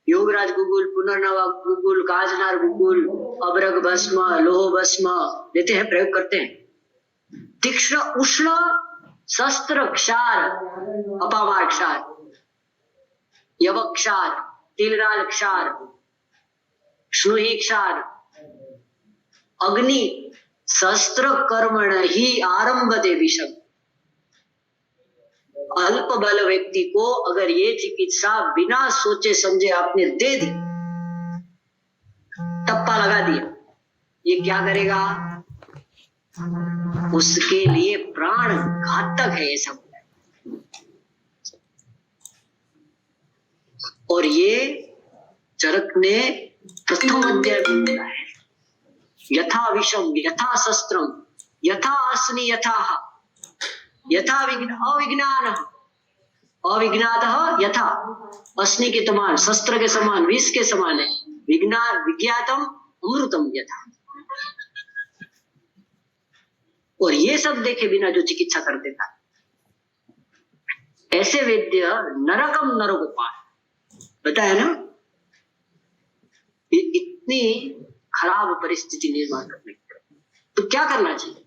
योगराज गुगुल, पुनर्नवा गुगुल, काजनार गुगुल, अबरग भस्म, लोह भस्म देते हैं, प्रयोग करते हैं। तीक्ष्ण उष्ण शस्त्र क्षार, अपामार क्षार, यवक क्षार, तिलराल क्षार, श्नुहि क्षार, अग्नि शस्त्र कर्मण ही आरंभते विषम। अल्प बल व्यक्ति को अगर ये चिकित्सा बिना सोचे समझे आपने दे दी, टप्पा लगा दिया, ये क्या करेगा? उसके लिए प्राण घातक है ये सब। और ये चरक ने प्रथम अध्याय में बोला है, यथा विषम यथा शस्त्रम यथा अस्नि यथा यथा अविज्ञान अविज्ञात यथा अस्नि के समान, शस्त्र के समान, विष के समान है। विज्ञातम अमृतम यथा। और ये सब देखे बिना जो चिकित्सा कर देता, ऐसे वैद्य नरकम नरकोपाय बताया ना। इतनी खराब परिस्थिति निर्माण करने की, तो क्या करना चाहिए?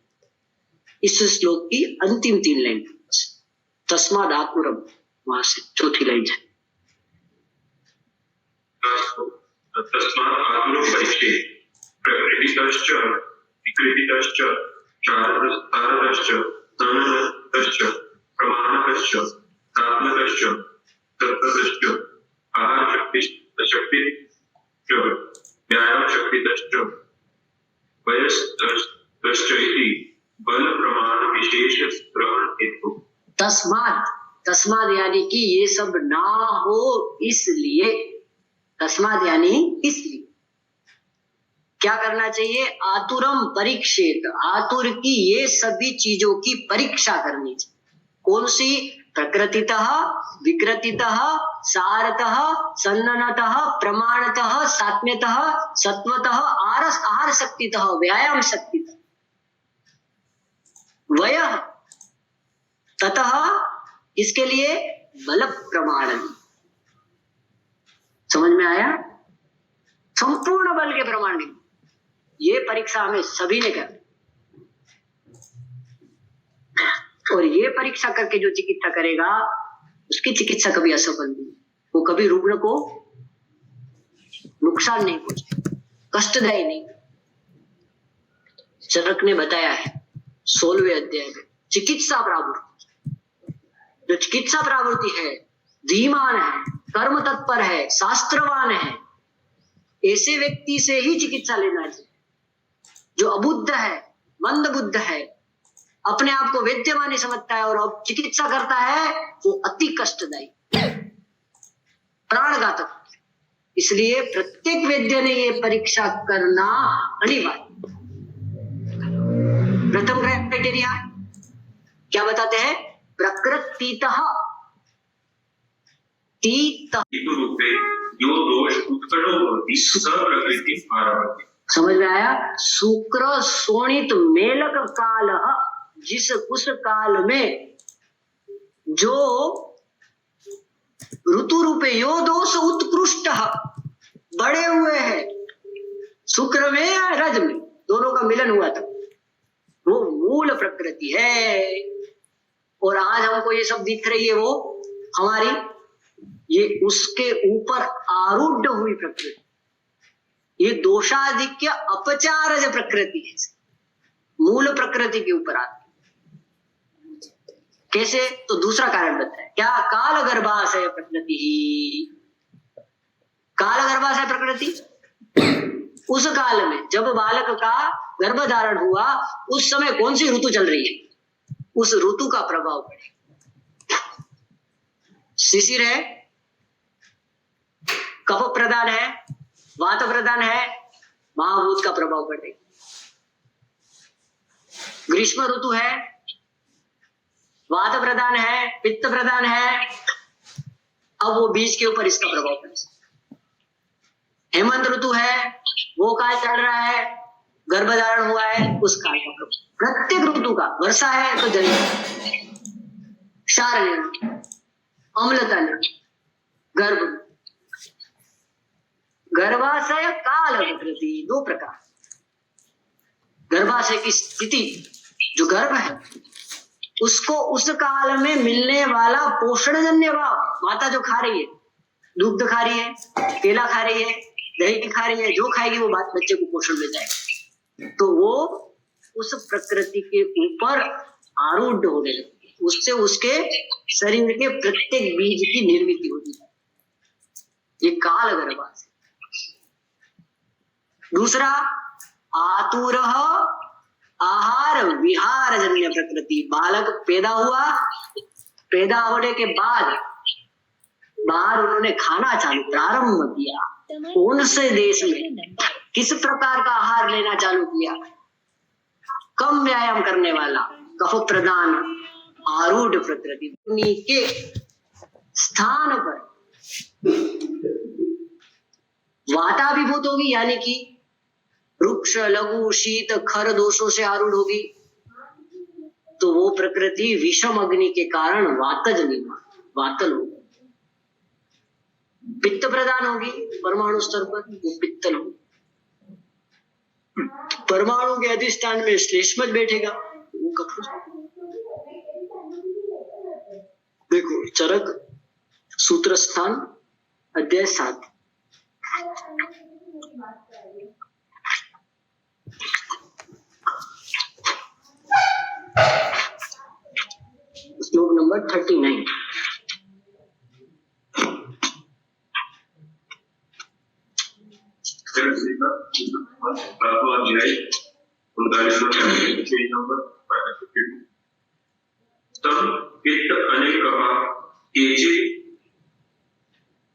इस श्लोक की अंतिम 3 लाइन, तस्माद् आकुरम, वहां से चौथी लाइन है। तस्मात् आतुरो परीक्षेत् प्रकृतितश्च विकृतितश्च चारदश्च संनतश्च प्रमाणकश्च सात्मकश्च तत्त्वतश्च आहारशक्तिश्च व्यायामशक्तितश्च वयस्तश्च इति बल प्रमाण विशेष ग्रहण हेतु। तस्माद यानी कि ये सब ना हो इसलिए, तस्माद यानी इसलिए क्या करना चाहिए? आतुरम परीक्षेत, आतुर की ये सभी चीजों की परीक्षा करनी चाहिए। कौन सी? प्रकृतितः, विकृतितः, सारतः, सन्ननतः, प्रमाणतः, सात्म्यतः, सत्वतः, आहार शक्तितः, व्यायाम शक्तितः, वयः ततः इसके लिए बल प्रमाण। समझ में आया? संपूर्ण बल के प्रमाण नहीं। ये परीक्षा हमें सभी ने करनी, और ये परीक्षा करके जो चिकित्सा करेगा उसकी चिकित्सा कभी असफल नहीं, वो कभी रुग्ण को नुकसान नहीं पहुंचे, कष्टदायी नहीं। चरक ने बताया है 16वें अध्याय में, चिकित्सा प्रवृत्ति, जो चिकित्सा प्रवृत्ति है, धीमान है, कर्म तत्पर है, शास्त्रवान है, ऐसे व्यक्ति से ही चिकित्सा लेना चाहिए। जो अबुद्ध है, मंद बुद्ध है, अपने आप को वैद्यमानी समझता है और अब चिकित्सा करता है, वो अति कष्टदायी, प्राणघातक। इसलिए प्रत्येक वैद्य ने ये परीक्षा करना अनिवार्य। प्रथम क्राइटेरिया क्या बताते हैं? प्रकृतितः जो दोष उत्कटो होती प्रकृति आरभते। समझ में आया? शुक्र शोणित मेलक काल, जिस उस काल में जो ऋतु रूपे यो दोष उत्कृष्ट बड़े हुए हैं, शुक्र में या रज में, दोनों का मिलन हुआ था, वो मूल प्रकृति है। और आज हमको ये सब दिख रही है, वो हमारी ये उसके ऊपर आरूढ़ हुई प्रकृति, ये दोषाधिक्य अपचारज प्रकृति है, मूल प्रकृति के ऊपर आती। कैसे? तो दूसरा कारण बताया, क्या? काल गर्भाशय प्रकृति। काल गर्भाशय प्रकृति, उस काल में जब बालक का गर्भ धारण हुआ, उस समय कौन सी ऋतु चल रही है, उस ऋतु का प्रभाव पड़ेगा। शिशिर है, कफ प्रदान है, वात प्रदान है, महाभूत का प्रभाव पड़ेगा। ग्रीष्म ऋतु है, वात प्रदान है, पित्त प्रदान है, अब वो बीज के ऊपर इसका प्रभाव पड़ेगा। हेमंत ऋतु है, वो काल चल रहा है, गर्भधारण हुआ है, उस काल का प्रभाव। प्रत्येक ऋतु का, वर्षा है तो जल, क्षार, अम्लता, गर्भ, गर्भाशय काल प्रकृति, दो प्रकार। गर्भाशय की स्थिति, जो गर्भ है उसको उस काल में मिलने वाला पोषणजन्य भाव, माता जो खा रही है, दूध खा रही है, केला खा रही है, दही खा रही है, जो खाएगी वो बात बच्चे को पोषण मिल जाएगा। तो वो उस प्रकृति के ऊपर आरूढ़ होने लगती है, उससे उसके शरीर के प्रत्येक बीज की निर्मित होती है। ये काल गर्भाशय। दूसरा, आतुर आहार विहार जन्य प्रकृति। बालक पैदा हुआ, पैदा होने के बाद बाहर उन्होंने खाना चालू प्रारंभ किया, कौन से देश में किस प्रकार का आहार लेना चालू किया, कम व्यायाम करने वाला, कफ प्रदान आरूढ़ प्रकृति के स्थान पर वाताभिभूत होगी, यानी कि वृक्ष, लघु, शीत, खर दोषों से आरूढ़ होगी, तो वो प्रकृति विषम अग्नि के कारण वातज निर्माण, वातल होगी। पित्त प्रदान होगी परमाणु स्तर पर, वो पित्तल होगी। परमाणु के अधिष्ठान में श्लेष्मज बैठेगा, वो कठोर। देखो चरक सूत्र स्थान अध्याय 7। श्लोक नंबर 39।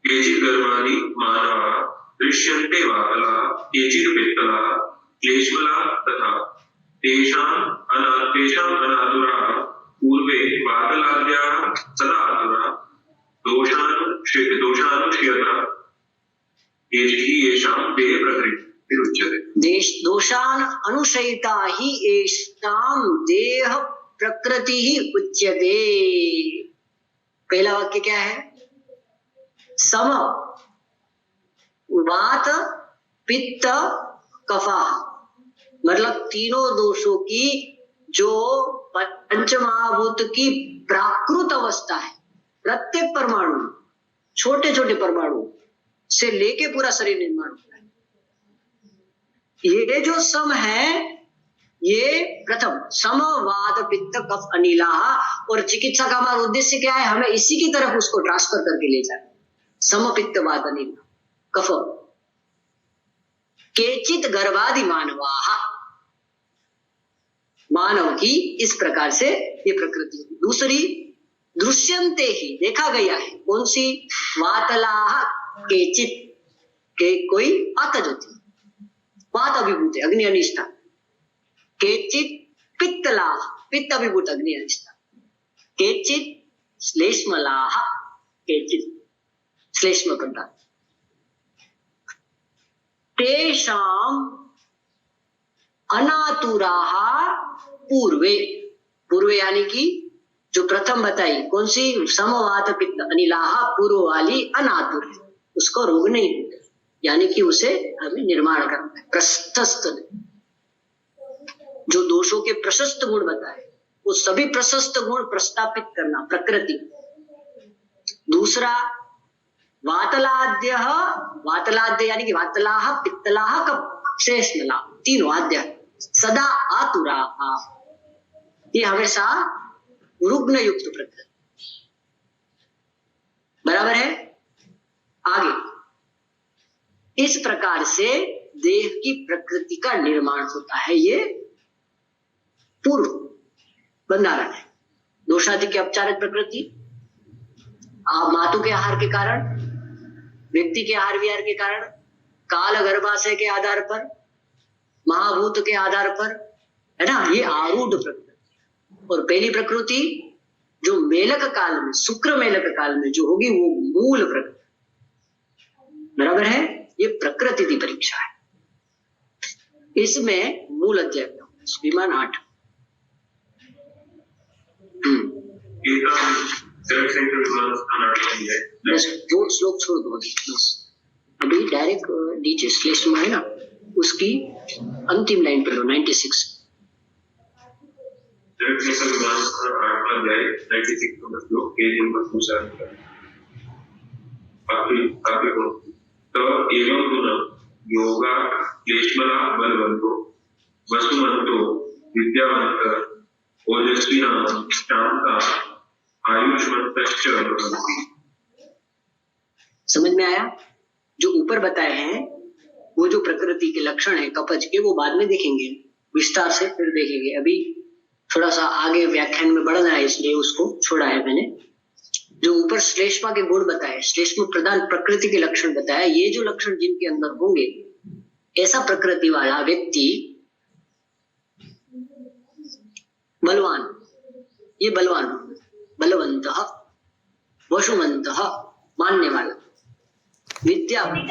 केचित् गर्भादि मानवा दृश्यन्ते वातला केचित् पित्तला क्लेशमला तथा तेषाम् अनातुरा पूर्वे वातलाद्याः सदा आतुरा दोषानुष्यता येषां देह प्रकृतिरुच्यते। दोषान अनुशयिता ही येषां देह प्रकृति ही उच्यते। पहला वाक्य क्या है? सम वात पित्त कफा, मतलब तीनों दोषों की जो पंचमहाभूत की प्राकृत अवस्था है, प्रत्येक परमाणु, छोटे छोटे परमाणु से लेके पूरा शरीर निर्माण होता है। ये जो सम है, ये प्रथम सम वात पित्त कफ अनिला, और चिकित्सा का हमारा उद्देश्य क्या है? हमें इसी की तरफ उसको ट्रांसफर करके ले जाए। सम पित्त वात अनिल कफ केचित गर्भादि मानवाः, मानव की इस प्रकार से ये प्रकृति। दूसरी दृश्यन्ते ही, देखा गया है। कौन सी? वातलाः केचित, के कोई आतज होती, वात अभिभूत है, अग्नि अनिष्ठा। केचित पित्तलाः, पित्त अभिभूत अग्नि अनिष्ठा। केचित श्लेष्मलाः, केचित श्लेष्म पदार्थ। तेषाम् अनातुराः पूर्वे, पूर्वे यानी कि जो प्रथम बताई, कौन सी? समवात पित्त अनिलाः, पूर्व वाली अनातुर है, उसको रोग नहीं होता, यानी कि उसे हमें निर्माण करना है। प्रशस्त, जो दोषों के प्रशस्त गुण बताए, वो सभी प्रशस्त गुण प्रस्तापित करना, प्रकृति। दूसरा वातलाद्य, वातलाद्य यानी कि वातलाः पित्तलाः कफश्लेष्मला, तीनों आद्य सदा आतुरा, ये हमेशा रुग्ण युक्त प्रकृति। बराबर है? आगे इस प्रकार से देह की प्रकृति का निर्माण होता है। ये पूर्व बंधारण है। दोषादि की अपचारित प्रकृति, आप मातु के आहार के कारण, व्यक्ति के आहार विहार के कारण, काल गर्भाशय के आधार पर, महाभूत के आधार पर, है ना, ये आरूढ़ प्रकृति। और पहली प्रकृति जो मेलक काल में, शुक्र मेलक काल में जो होगी, वो मूल प्रकृति। बराबर है? ये प्रकृति की परीक्षा है। इसमें मूल अध्याय विमान 8। जो श्लोक छोड़ दो अभी, डायरेक्ट नीचे श्लेष्म है ना, उसकी अंतिम लाइन पर लो, 96। योगा क्लेशमला बलवंतो वसुमंतो विद्यावंत ओजस्विना शांता आयुष्मन्तश्च भवन्ति। समझ में आया? जो ऊपर बताए हैं वो जो प्रकृति के लक्षण है कपच के, वो बाद में देखेंगे विस्तार से, फिर देखेंगे। अभी थोड़ा सा आगे व्याख्यान में बढ़ना है, इसलिए उसको छोड़ा है मैंने। जो ऊपर श्लेष्मा के गुण बताए, श्लेष्म प्रधान प्रकृति के लक्षण बताया, ये जो लक्षण जिनके अंदर होंगे, ऐसा प्रकृति वाला व्यक्ति बलवान, ये बलवान, बलवंत, वशुमंत, मानने वाला, विद्यावान,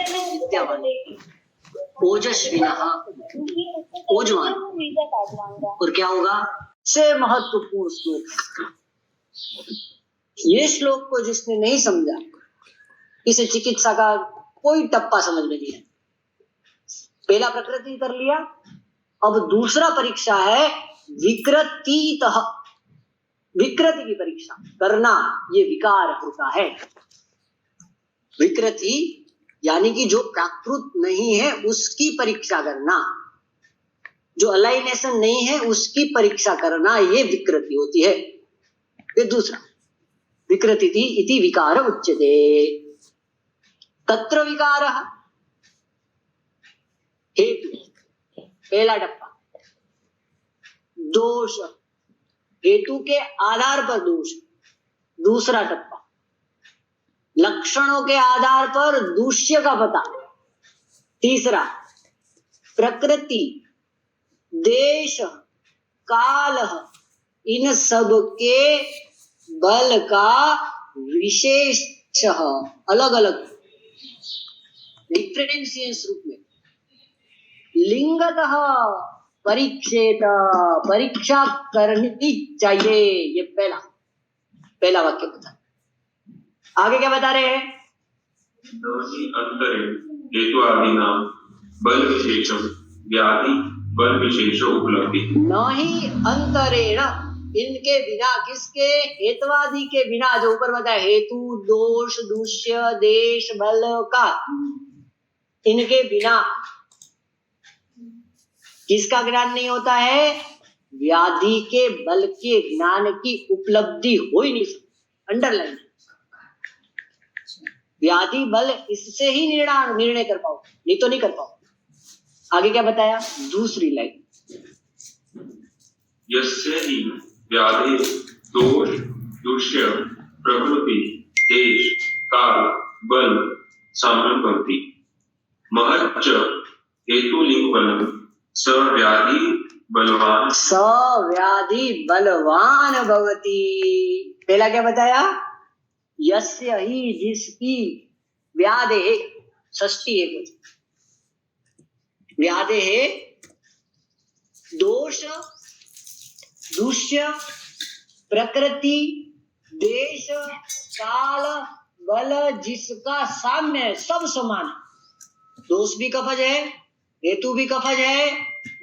ओजस्विनः, ओजवान। और क्या होगा? से महत्वपूर्ण श्लोक। ये श्लोक को जिसने नहीं समझा, इसे चिकित्सा का कोई टप्पा समझ में नहीं है। पहला प्रकृति कर लिया, अब दूसरा परीक्षा है विकृतितः, विकृति की परीक्षा करना। ये विकार होता है। विकृति यानी कि जो प्राकृत नहीं है उसकी परीक्षा करना, जो अलाइनेशन नहीं है उसकी परीक्षा करना, ये विकृति होती है। फिर दूसरा, विकृति इति विकार उच्यते। तत्र विकार हेतु, पहला टप्पा। दोष, हेतु के आधार पर दोष, दूसरा टप्पा। लक्षणों के आधार पर दूष्य का पता, तीसरा। प्रकृति, देश, काल, इन सब के बल का विशेष अलग अलग डिफरेंशिएंस रूप में लिंगतः परीक्षेत, परीक्षा करनी चाहिए। ये पहला वाक्य बता। आगे क्या बता रहे हैं? अंतरे हेतु आदि नाम बल विशेषम व्याधि बल विशेष उपलब्धि। नहीं अंतरेण, इनके बिना, किसके? हेतुवादी के बिना, जो ऊपर बताया हेतु, दोष, दूष्य, देश, बल का, इनके बिना किसका ज्ञान नहीं होता है? व्याधि के बल के ज्ञान की उपलब्धि हो ही नहीं सकती। अंडरलाइन, व्याधि बल इससे ही निर्णय कर पाओ, नहीं तो नहीं कर पाओ। आगे क्या बताया? दूसरी लाइन, यस्य हि व्याधि दोष दुष्य प्रकृति देश काल बल संभवति महच्च हेतु लिंग बलम सव्याधि बलवान, सव्याधि बलवान भवति। पहला क्या बताया? यस्य ही, जिसकी, व्याधे, षष्ठी है कुछ, व्याधे है दोष दुष्य प्रकृति देश काल बल, जिसका साम्य है, सब समान है। दोष भी कफज है, हेतु भी कफज है,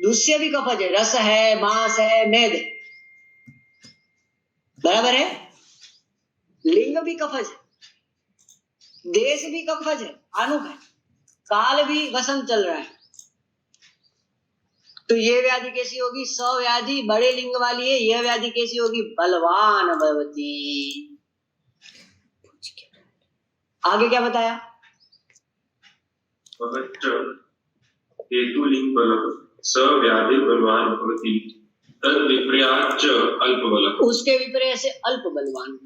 दुष्य भी कफज है, रस है, मांस है, मेद, बराबर है। लिंग भी कफज है, देश भी कफज है, आनुक है, काल भी वसंत चल रहा है। तो ये व्याधि कैसी होगी? सव्याधि बड़े लिंग वाली है। यह व्याधि कैसी होगी? बलवान भवती। आगे क्या बताया? हेतु लिंग बलम सव्याधि बलवान भवति तद विपर्याच अल्प बलम, उसके विपर्य से अल्प बलवान।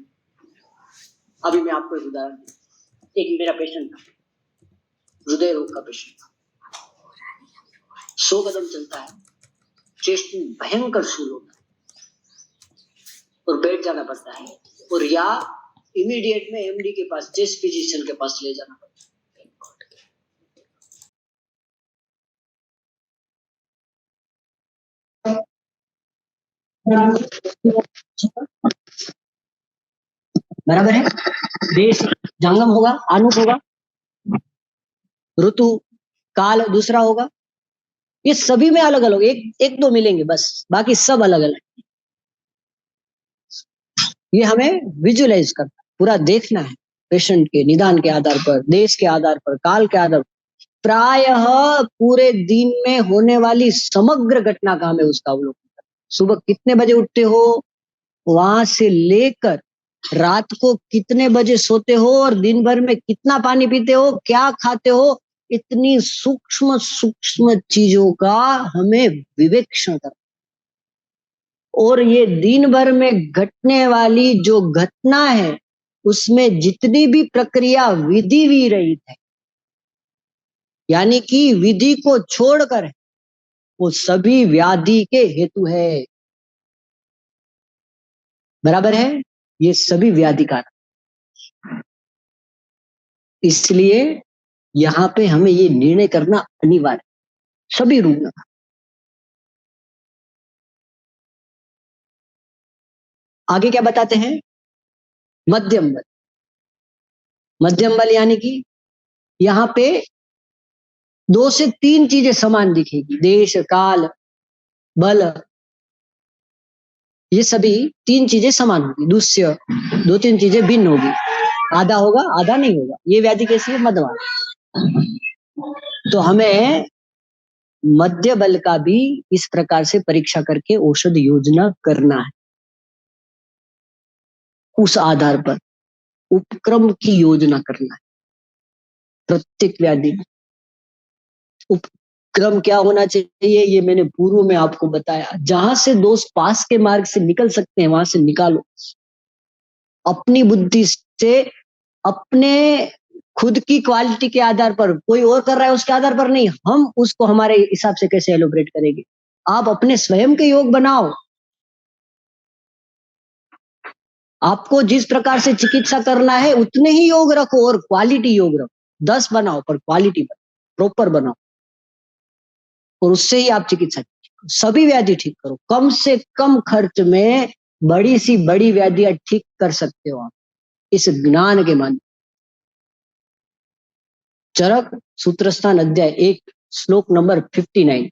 अभी मैं आपको एक उदाहरण दूं। एक मेरा पेशेंट था, हृदय रोग का पेशेंट था। 100 कदम चलता है, चेस्ट में भयंकर शूल होता है और बैठ जाना पड़ता है, और या इमीडिएट में एमडी के पास, चेस्ट फिजिशियन के पास ले जाना पड़ता है। बराबर है। देश जंगम होगा, आनुक होगा, ऋतु काल दूसरा होगा। ये सभी में अलग अलग, एक दो मिलेंगे बस, बाकी सब अलग अलग। ये हमें विजुअलाइज करना, पूरा देखना है, पेशेंट के निदान के आधार पर, देश के आधार पर, काल के आधार पर, प्रायः पूरे दिन में होने वाली समग्र घटना का हमें उसका अवलोकन करना। सुबह कितने बजे उठते हो, वहां से लेकर रात को कितने बजे सोते हो, और दिन भर में कितना पानी पीते हो, क्या खाते हो, इतनी सूक्ष्म सूक्ष्म चीजों का हमें विवेक्षण करना। और ये दिन भर में घटने वाली जो घटना है, उसमें जितनी भी प्रक्रिया विधि भी रहित है, यानी कि विधि को छोड़कर, वो सभी व्याधि के हेतु है। बराबर है। ये सभी व्याधि कारण। इसलिए यहां पे हमें ये निर्णय करना अनिवार्य, सभी रूप। आगे क्या बताते हैं? मध्यम बल। मध्यम बल यानी कि यहां पे 2 से 3 चीजें समान दिखेगी, देश काल बल, ये सभी 3 चीजें समान होगी। दूसरे 2-3 चीजें भिन्न होगी, आधा होगा आधा नहीं होगा। ये व्याधि कैसी है? मध्यमा। तो हमें मध्य बल का भी इस प्रकार से परीक्षा करके औषध योजना करना है। उस आधार पर उपक्रम की योजना करना है प्रत्येक व्याधि में। उपक्रम क्या होना चाहिए ये मैंने पूर्व में आपको बताया। जहां से दोष पास के मार्ग से निकल सकते हैं वहां से निकालो, अपनी बुद्धि से, अपने खुद की क्वालिटी के आधार पर। कोई और कर रहा है उसके आधार पर नहीं, हम उसको हमारे हिसाब से कैसे एलोबरेट करेंगे। आप अपने स्वयं के योग बनाओ। आपको जिस प्रकार से चिकित्सा करना है उतने ही योग रखो और क्वालिटी योग रखो। 10 बनाओ पर क्वालिटी प्रॉपर बनाओ और उससे ही आप चिकित्सा सभी व्याधि ठीक करो। कम से कम खर्च में बड़ी सी बड़ी व्याधियां ठीक कर सकते हो आप इस ज्ञान के माध्यम। चरक सूत्रस्थान अध्याय 1 श्लोक नंबर 59।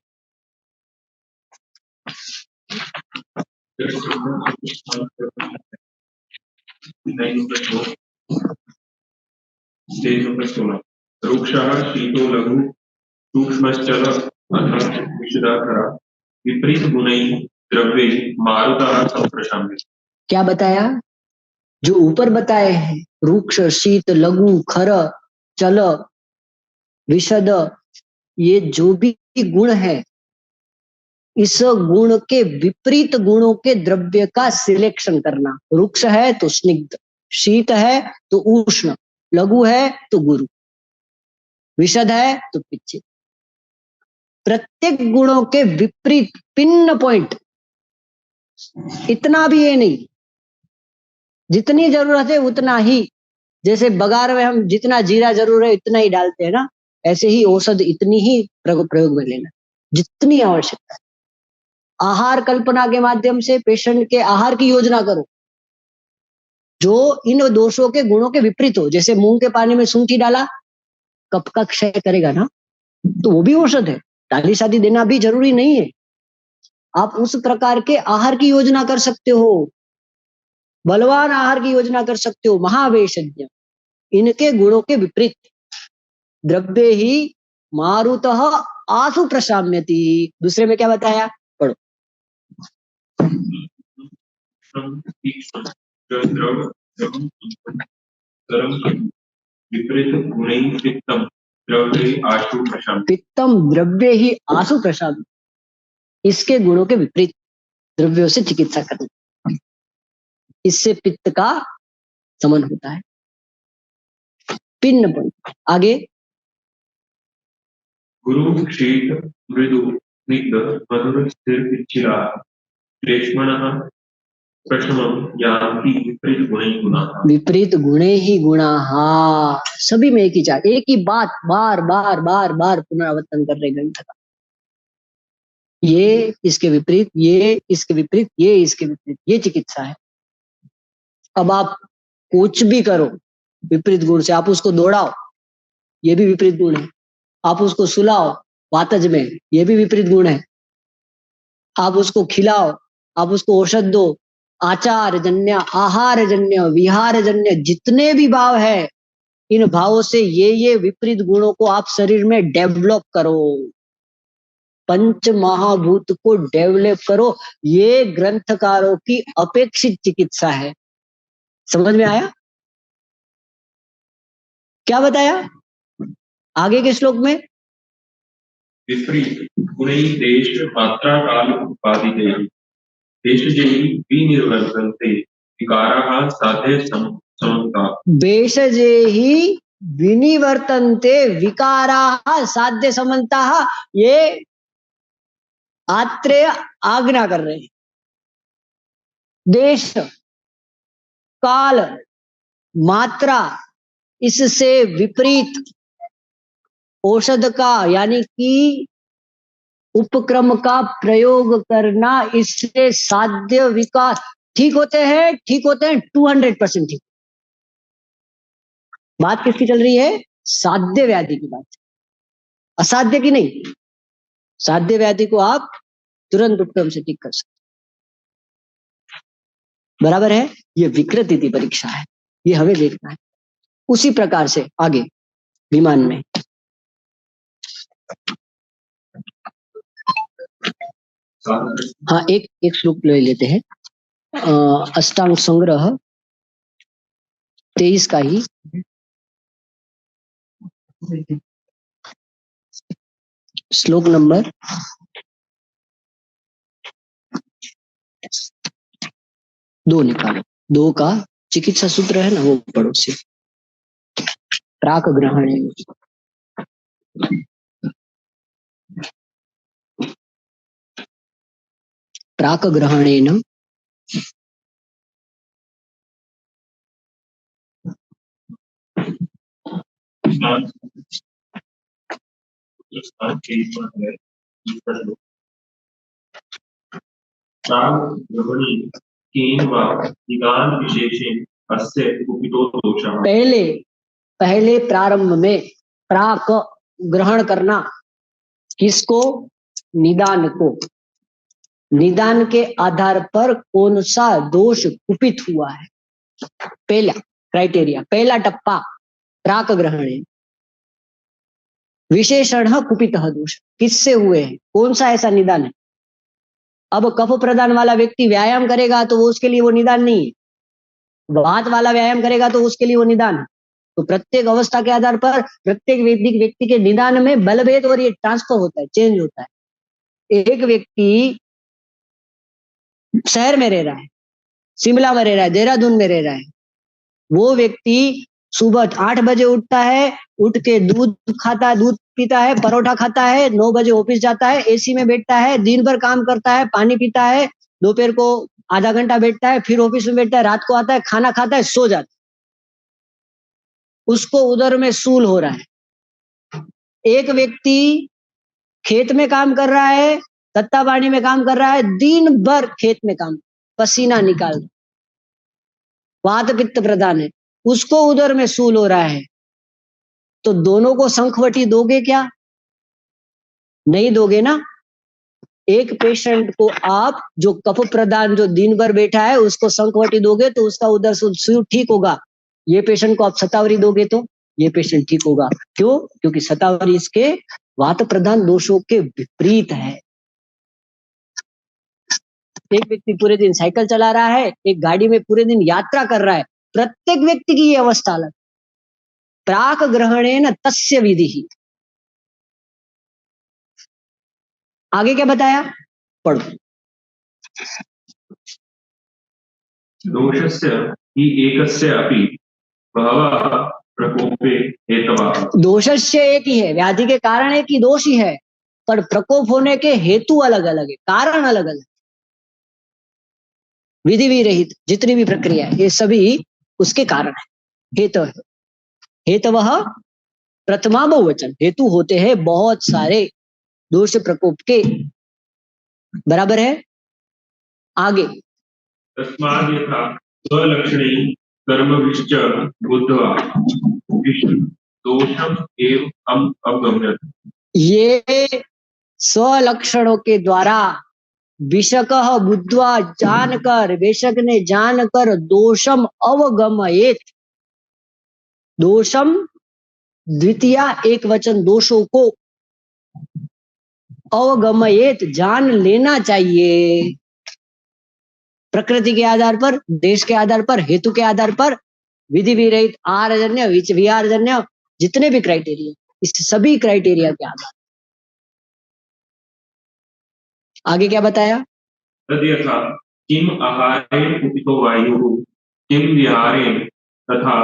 वृक्षः शीतो लघु सूक्ष्मश्चल अथ विशदाकरा विपरीत गुणैः द्रव्ये मारुतः संप्रशाम्यते। क्या बताया? जो ऊपर बताए हैं रुक्ष, शीत, लघु, खर, चल, विशद, ये जो भी गुण है इस गुण के विपरीत गुणों के द्रव्य का सिलेक्शन करना। रुक्ष है तो स्निग्ध, शीत है तो उष्ण, लघु है तो गुरु, विशद है तो पिच्छ। प्रत्येक गुणों के विपरीत पिन पॉइंट, इतना भी ये नहीं, जितनी जरूरत है उतना ही। जैसे बघार में हम जितना जीरा जरूर है इतना ही डालते हैं ना, ऐसे ही औषध इतनी ही प्रयोग में लेना जितनी आवश्यकता है। आहार कल्पना के माध्यम से पेशेंट के आहार की योजना करो जो इन दोषों के गुणों के विपरीत हो। जैसे मूंग के पानी में सूंठी डाला, कफ का क्षय करेगा ना, तो वो भी औषध है। दाली शादी देना भी जरूरी नहीं है। आप उस प्रकार के आहार की योजना कर सकते हो, बलवान आहार की योजना कर सकते हो। महावेशज्ञ इनके गुणों के विपरीत द्रव्य ही मारुतः आसु प्रशाम्यति। दूसरे में क्या बताया? पढ़ो। पित्तम द्रव्य ही आसु प्रशाम्यति, इसके गुणों के विपरीत द्रव्यों से चिकित्सा करना, इससे पित्त का समन होता है। पिन्न पॉइंट आगे। गुरु शीत मृदु स्निग्ध मधुर स्थिर पिच्छिला श्लेष्मणः प्रशमं यान्ति विपरीत गुणैः गुणाः। विपरीत गुणे ही गुणाः। सभी में एक ही चार, एक ही बात बार बार बार बार पुनरावर्तन कर रहे ग्रंथ का। ये इसके विपरीत, ये इसके विपरीत, ये इसके विपरीत, ये चिकित्सा है। अब आप कुछ भी करो विपरीत गुण से, आप उसको दौड़ाओ, ये भी विपरीत गुण है। आप उसको सुलाओ वातज में, ये भी विपरीत गुण है। आप उसको खिलाओ, आप उसको औषध दो, आचार जन्य, आहार जन्य, विहार जन्य जितने भी भाव है, इन भावों से ये विपरीत गुणों को आप शरीर में डेवलप करो, पंच महाभूत को डेवलप करो। ये ग्रंथकारों की अपेक्षित चिकित्सा है। समझ में आया? क्या बताया आगे के श्लोक में? विपरीत गुणैः देश मात्रा काल उत्पादितैः देशजैः विनिवर्तन्ते विकाराः साधे समन्ता। देशजैः विनिवर्तन्ते विकाराः साध्य समन्ताः, ये आत्रेय आज्ञा कर रहे हैं। देश, काल, मात्रा, इससे विपरीत औषध का यानी कि उपक्रम का प्रयोग करना, इससे साध्य विकार ठीक होते हैं, ठीक होते हैं 200% ठीक। बात किसकी चल रही है? साध्य व्याधि की बात, असाध्य की नहीं। साध्य व्याधि को आप तुरंत उपक्रम से ठीक कर सकते, बराबर है। ये विकृति परीक्षा है, ये हमें देखना है। उसी प्रकार से आगे विमान में हाँ, एक श्लोक ले लेते हैं। अष्टांग संग्रह 23 का ही श्लोक नंबर 2 निकालो। 2 का चिकित्सा सूत्र है ना, वो पढ़ो से। प्राक ग्रहणे प्राक ग्रहणेन पहले प्रारंभ में प्राक ग्रहण करना, किसको? निदान को। निदान के आधार पर कौन सा दोष कुपित हुआ है, पहला क्राइटेरिया, पहला टप्पा प्राक ग्रहण है। विशेषण कुपित दोष किससे हुए हैं, कौन सा ऐसा निदान है? अब कफ प्रदान वाला व्यक्ति व्यायाम करेगा तो वो उसके लिए वो निदान नहीं है, वात वाला व्यायाम करेगा तो उसके लिए वो निदान है। तो प्रत्येक अवस्था के आधार पर प्रत्येक वैदिक व्यक्ति के निदान में बलभेद और ये ट्रांसफर होता है, चेंज होता है। एक व्यक्ति शहर में रह रहा है, शिमला में रह रहा है, देहरादून में रह रहा है, वो व्यक्ति सुबह 8 बजे उठता है, उठ के दूध खाता है, दूध पीता है, परोठा खाता है, 9 बजे ऑफिस जाता है, एसी में बैठता है, दिन भर काम करता है, पानी पीता है, दोपहर को आधा घंटा बैठता है, फिर ऑफिस में बैठता है, रात को आता है, खाना खाता है, सो जाता है। उसको उदर में सूल हो रहा है। एक व्यक्ति खेत में काम कर रहा है, तत्ता पानी में काम कर रहा है, दिन भर खेत में काम, पसीना निकाल, वात पित्त प्रधान है, उसको उदर में सूल हो रहा है। तो दोनों को संखवटी दोगे क्या? नहीं दोगे ना। एक पेशेंट को आप जो कफ प्रदान जो दिन भर बैठा है उसको संखवटी दोगे तो उसका उदर सूल ठीक होगा। ये पेशेंट को आप शतावरी दोगे तो ये पेशेंट ठीक होगा। क्यों? क्योंकि शतावरी इसके वात प्रधान दोषों के विपरीत है। एक व्यक्ति पूरे दिन साइकिल चला रहा है, एक गाड़ी में पूरे दिन यात्रा कर रहा है, प्रत्येक व्यक्ति की ये अवस्था अलग। प्राक ग्रहणेन तस्य विधि। आगे क्या बताया, पढ़ो। दोषस्य हि एकस्य अपि बहवः प्रकोपे हेतवः। दोषस्य एक ही है, व्याधि के कारण एक ही दोष ही है, पर प्रकोप होने के हेतु अलग अलग है, कारण अलग अलग। विधि भी रहित जितनी भी प्रक्रिया है ये सभी उसके कारण है, हेतु है। हेतवः प्रथमा बहुवचन, हेतु होते हैं बहुत सारे दोष प्रकोप के, बराबर है। आगे तस्माद् यथा स्वलक्षणे कर्मभिश्च बुद्ध्वा दोषम् एव अवगम्यत। ये स्वलक्षणों के द्वारा विषकः बुद्ध्वा जानकर, विषक ने जानकर दोषम अवगमयेत, दोषम द्वितीय एक वचन दोषों को अवगमयेत जान लेना चाहिए। प्रकृति के आधार पर, देश के आधार पर, हेतु के आधार पर, विधि विरहित, आहारजन्य, विहारजन्य, जितने भी क्राइटेरिया, इस सभी क्राइटेरिया के आधार। आगे क्या बताया? तद्यथा किम आहारेण कुपितो वायुः किम विहारेण तथा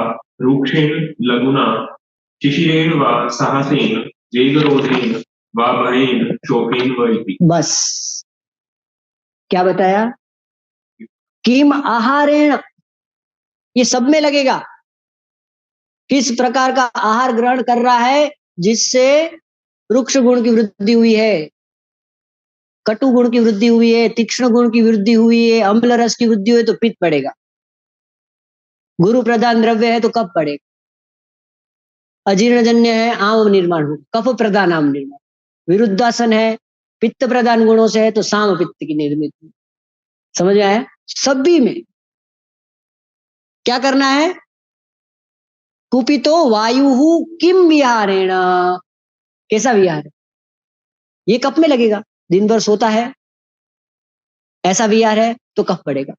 रूक्षेण लघुना शिशिरेण वा साहसेन वेगरोधेन वा भयेन शोकेन वा इति। बस क्या बताया? किम आहारेण, ये सब में लगेगा। किस प्रकार का आहार ग्रहण कर रहा है जिससे रुक्ष गुण की वृद्धि हुई है, कटु गुण की वृद्धि हुई है, तीक्ष्ण गुण की वृद्धि हुई है, अम्ल रस की वृद्धि हुई है तो पित्त पड़ेगा। गुरु प्रधान द्रव्य है तो कफ पड़ेगा। अजीर्णजन्य है, आम निर्माण हो, कफ प्रधान आम निर्माण। विरुद्धासन है, पित्त प्रधान गुणों से है तो साम पित्त की निर्मित। समझ में आया? सभी में क्या करना है? कुपितो वायु किम विहारेण, कैसा विहार? ये कप में लगेगा। दिन भर सोता है, ऐसा विहार है तो कफ बढ़ेगा,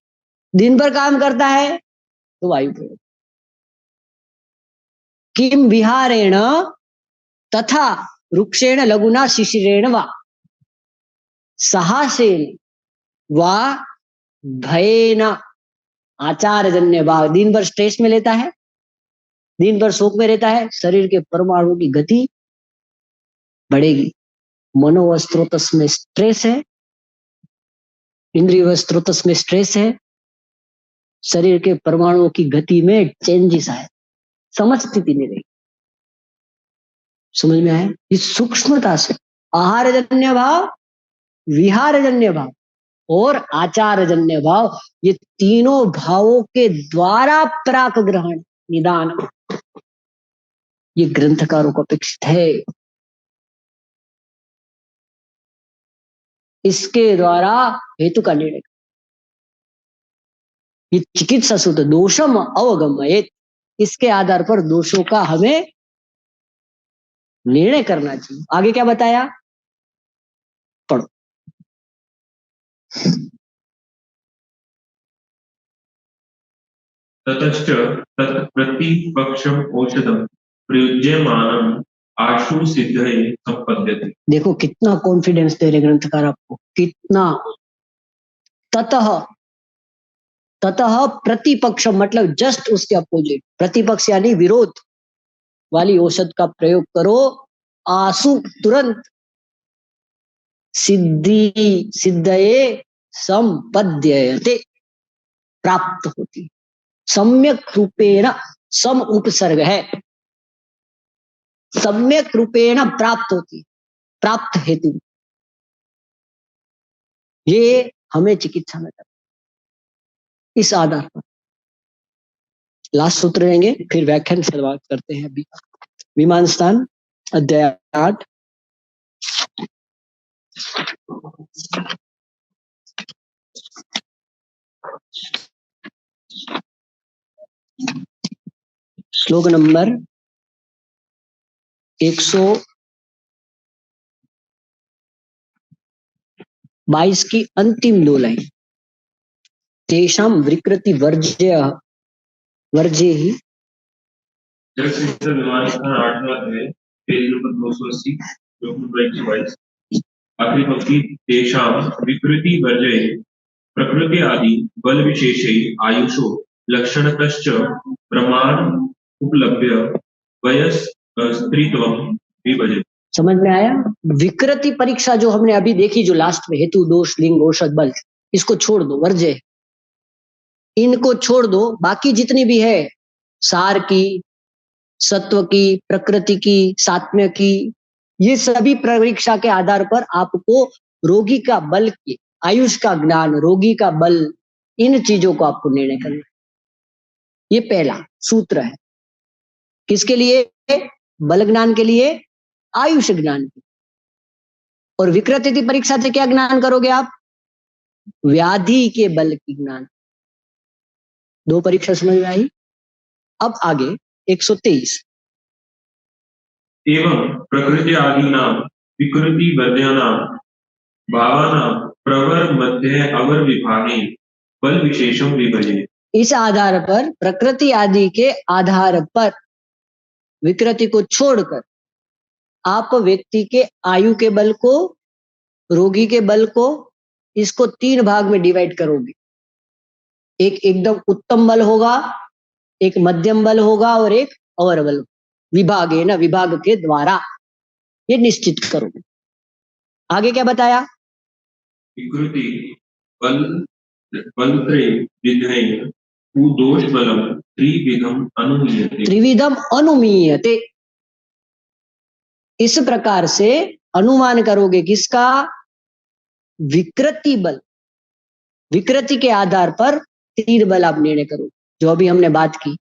दिन भर काम करता है तो वायु बढ़ेगा। किम विहारेण तथा वृक्षेण लघुना शिशिरेण वा साहसेन वा भयेन आचारजन्य भाव। दिन भर स्ट्रेस में लेता है, दिन भर शोक में रहता है, शरीर के परमाणु की गति बढ़ेगी। मनोवस्त्रोतस में स्ट्रेस है, इंद्रिय वस्त्रोतस में स्ट्रेस है, शरीर के परमाणुओं की गति में चेंजेस आए, समझ स्थिति नहीं रही। समझ में आया? इस सूक्ष्मता से आहारजन्य भाव, विहारजन्य भाव और आचारजन्य भाव, ये तीनों भावों के द्वारा प्राक ग्रहण निदान ये ग्रंथकारों को अपेक्षित है। इसके द्वारा हेतु का निर्णय, ये चिकित्सा सूत्र दोषम अवगमयेत, इसके आधार पर दोषों का हमें निर्णय करना चाहिए। आगे क्या बताया, पढ़ो। ततश्च तत्प्रतिपक्षम औषधम प्रयुज्यमानम आशु सिद्धये संपद्यते। देखो कितना कॉन्फिडेंस दे रहे ग्रंथकार आपको, कितना। ततः, ततः प्रतिपक्ष मतलब जस्ट उसके अपोजिट, प्रतिपक्ष यानी विरोध वाली औषध का प्रयोग करो, आशु तुरंत, सिद्धि सिद्धये संपद्यते प्राप्त होती, सम्यक रूपेण, सम उपसर्ग है, सम्यक रूपेण प्राप्त होती, प्राप्त हेतु, ये हमें चिकित्सा में करना। इस आधार पर लास्ट सूत्र लेंगे, फिर व्याख्यान शुरुआत करते हैं। अभी विमान स्थान अध्याय 8, श्लोक नंबर 122 की अंतिम 2 लाइन, तेषाम विकृति वर्ज्य वर्ज्य ही विमान स्थान 8वां अध्याय पेज नंबर 280 श्लोक नंबर 122, आखिरी पंक्ति, तेषाम विकृति वर्ज्य प्रकृति आदि बल विशेषै आयुषो लक्षणतश्च प्रमाण उपलभ्य वयस स्त्रीत्वं विभजे। समझ में आया? विकृति परीक्षा जो हमने अभी देखी, जो लास्ट में हेतु दोष लिंग औषध बल, इसको छोड़ दो, वर्ज्य, इनको छोड़ दो। बाकी जितनी भी है, सार की, सत्व की, प्रकृति की, सात्म्य की, ये सभी परीक्षा के आधार पर आपको रोगी का बल, आयुष का ज्ञान, रोगी का बल, इन चीजों को आपको निर्णय करना। ये पहला सूत्र है, किसके लिए? बल ज्ञान के लिए, आयुष ज्ञान के। और विकृति परीक्षा से क्या ज्ञान करोगे आप? व्याधि के बल की ज्ञान। 2 परीक्षा समझ में आई? अब आगे 123, एवं प्रकृति आदि नाम विकृति वर्ज्यानां भावानां प्रवर मध्य अवर विभागे बल विशेषम विभजे। इस आधार पर, प्रकृति आदि के आधार पर, विकृति को छोड़कर आप व्यक्ति के आयु के बल को, रोगी के बल को, इसको 3 भाग में डिवाइड करोगे। एक एकदम उत्तम बल होगा, एक मध्यम बल होगा और एक अवर बल। विभाग है ना, विभाग के द्वारा ये निश्चित करोगे। आगे क्या बताया? विकृति बल बलत्रय विधेय दोष बलम त्रिविधम अनुमीयते। त्रिविधम अनुमीयते, इस प्रकार से अनुमान करोगे किसका? विकृति बल। विकृति के आधार पर 3 बल आप निर्णय करोगे, जो अभी हमने बात की।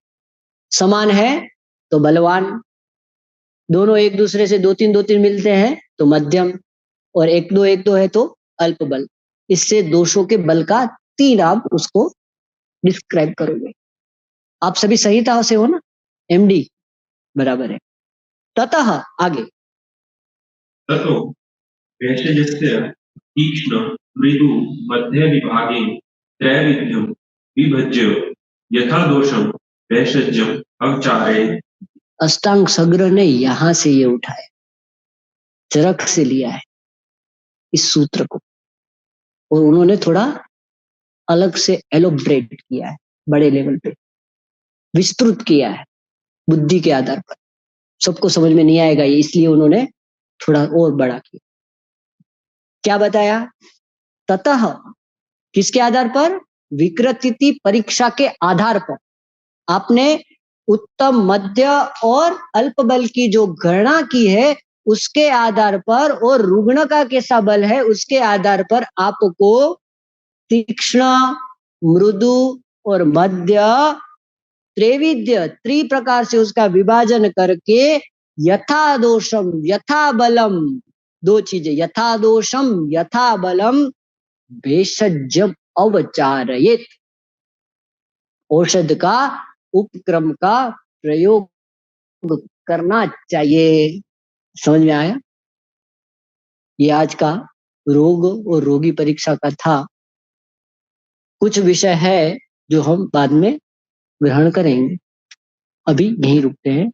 समान है तो बलवान, दोनों एक दूसरे से 2-3 मिलते हैं तो मध्यम, और 1-2 है तो अल्प बल। इससे दोषों के बल का 3 आप उसको डिस्क्राइब करोगे। आप सभी संहिता से हो ना, एमडी बराबर है। ततः आगे, ततो भेषजस्य तीक्ष्ण मृदु मध्य विभागे त्रैविध्यम विभज्य यथा दोषम वैषज्यम अवचारे। अष्टांग सग्र ने यहां से ये उठाया, चरक से लिया है इस सूत्र को, और उन्होंने थोड़ा अलग से एलोब्रेट किया है, बड़े लेवल पे विस्तृत किया है बुद्धि के आधार पर। सबको समझ में नहीं आएगा ये, इसलिए उन्होंने थोड़ा और बड़ा किया। क्या बताया? ततः, किसके आधार पर? विकृति परीक्षा के आधार पर आपने उत्तम, मध्य और अल्प बल की जो गणना की है उसके आधार पर, और रुग्ण का कैसा बल है उसके आधार पर आपको तीक्ष्ण, मृदु और मध्य, त्रैविध्य, प्रकार से उसका विभाजन करके यथा दोषम यथा बलम, दो चीजें, यथा दोषम यथा बलम भेषज्यम अवचारयेत, औषध का उपक्रम का प्रयोग करना चाहिए। समझ में आया? ये आज का रोग और रोगी परीक्षा का था। कुछ विषय है जो हम बाद में ग्रहण करेंगे, अभी यहीं रुकते हैं।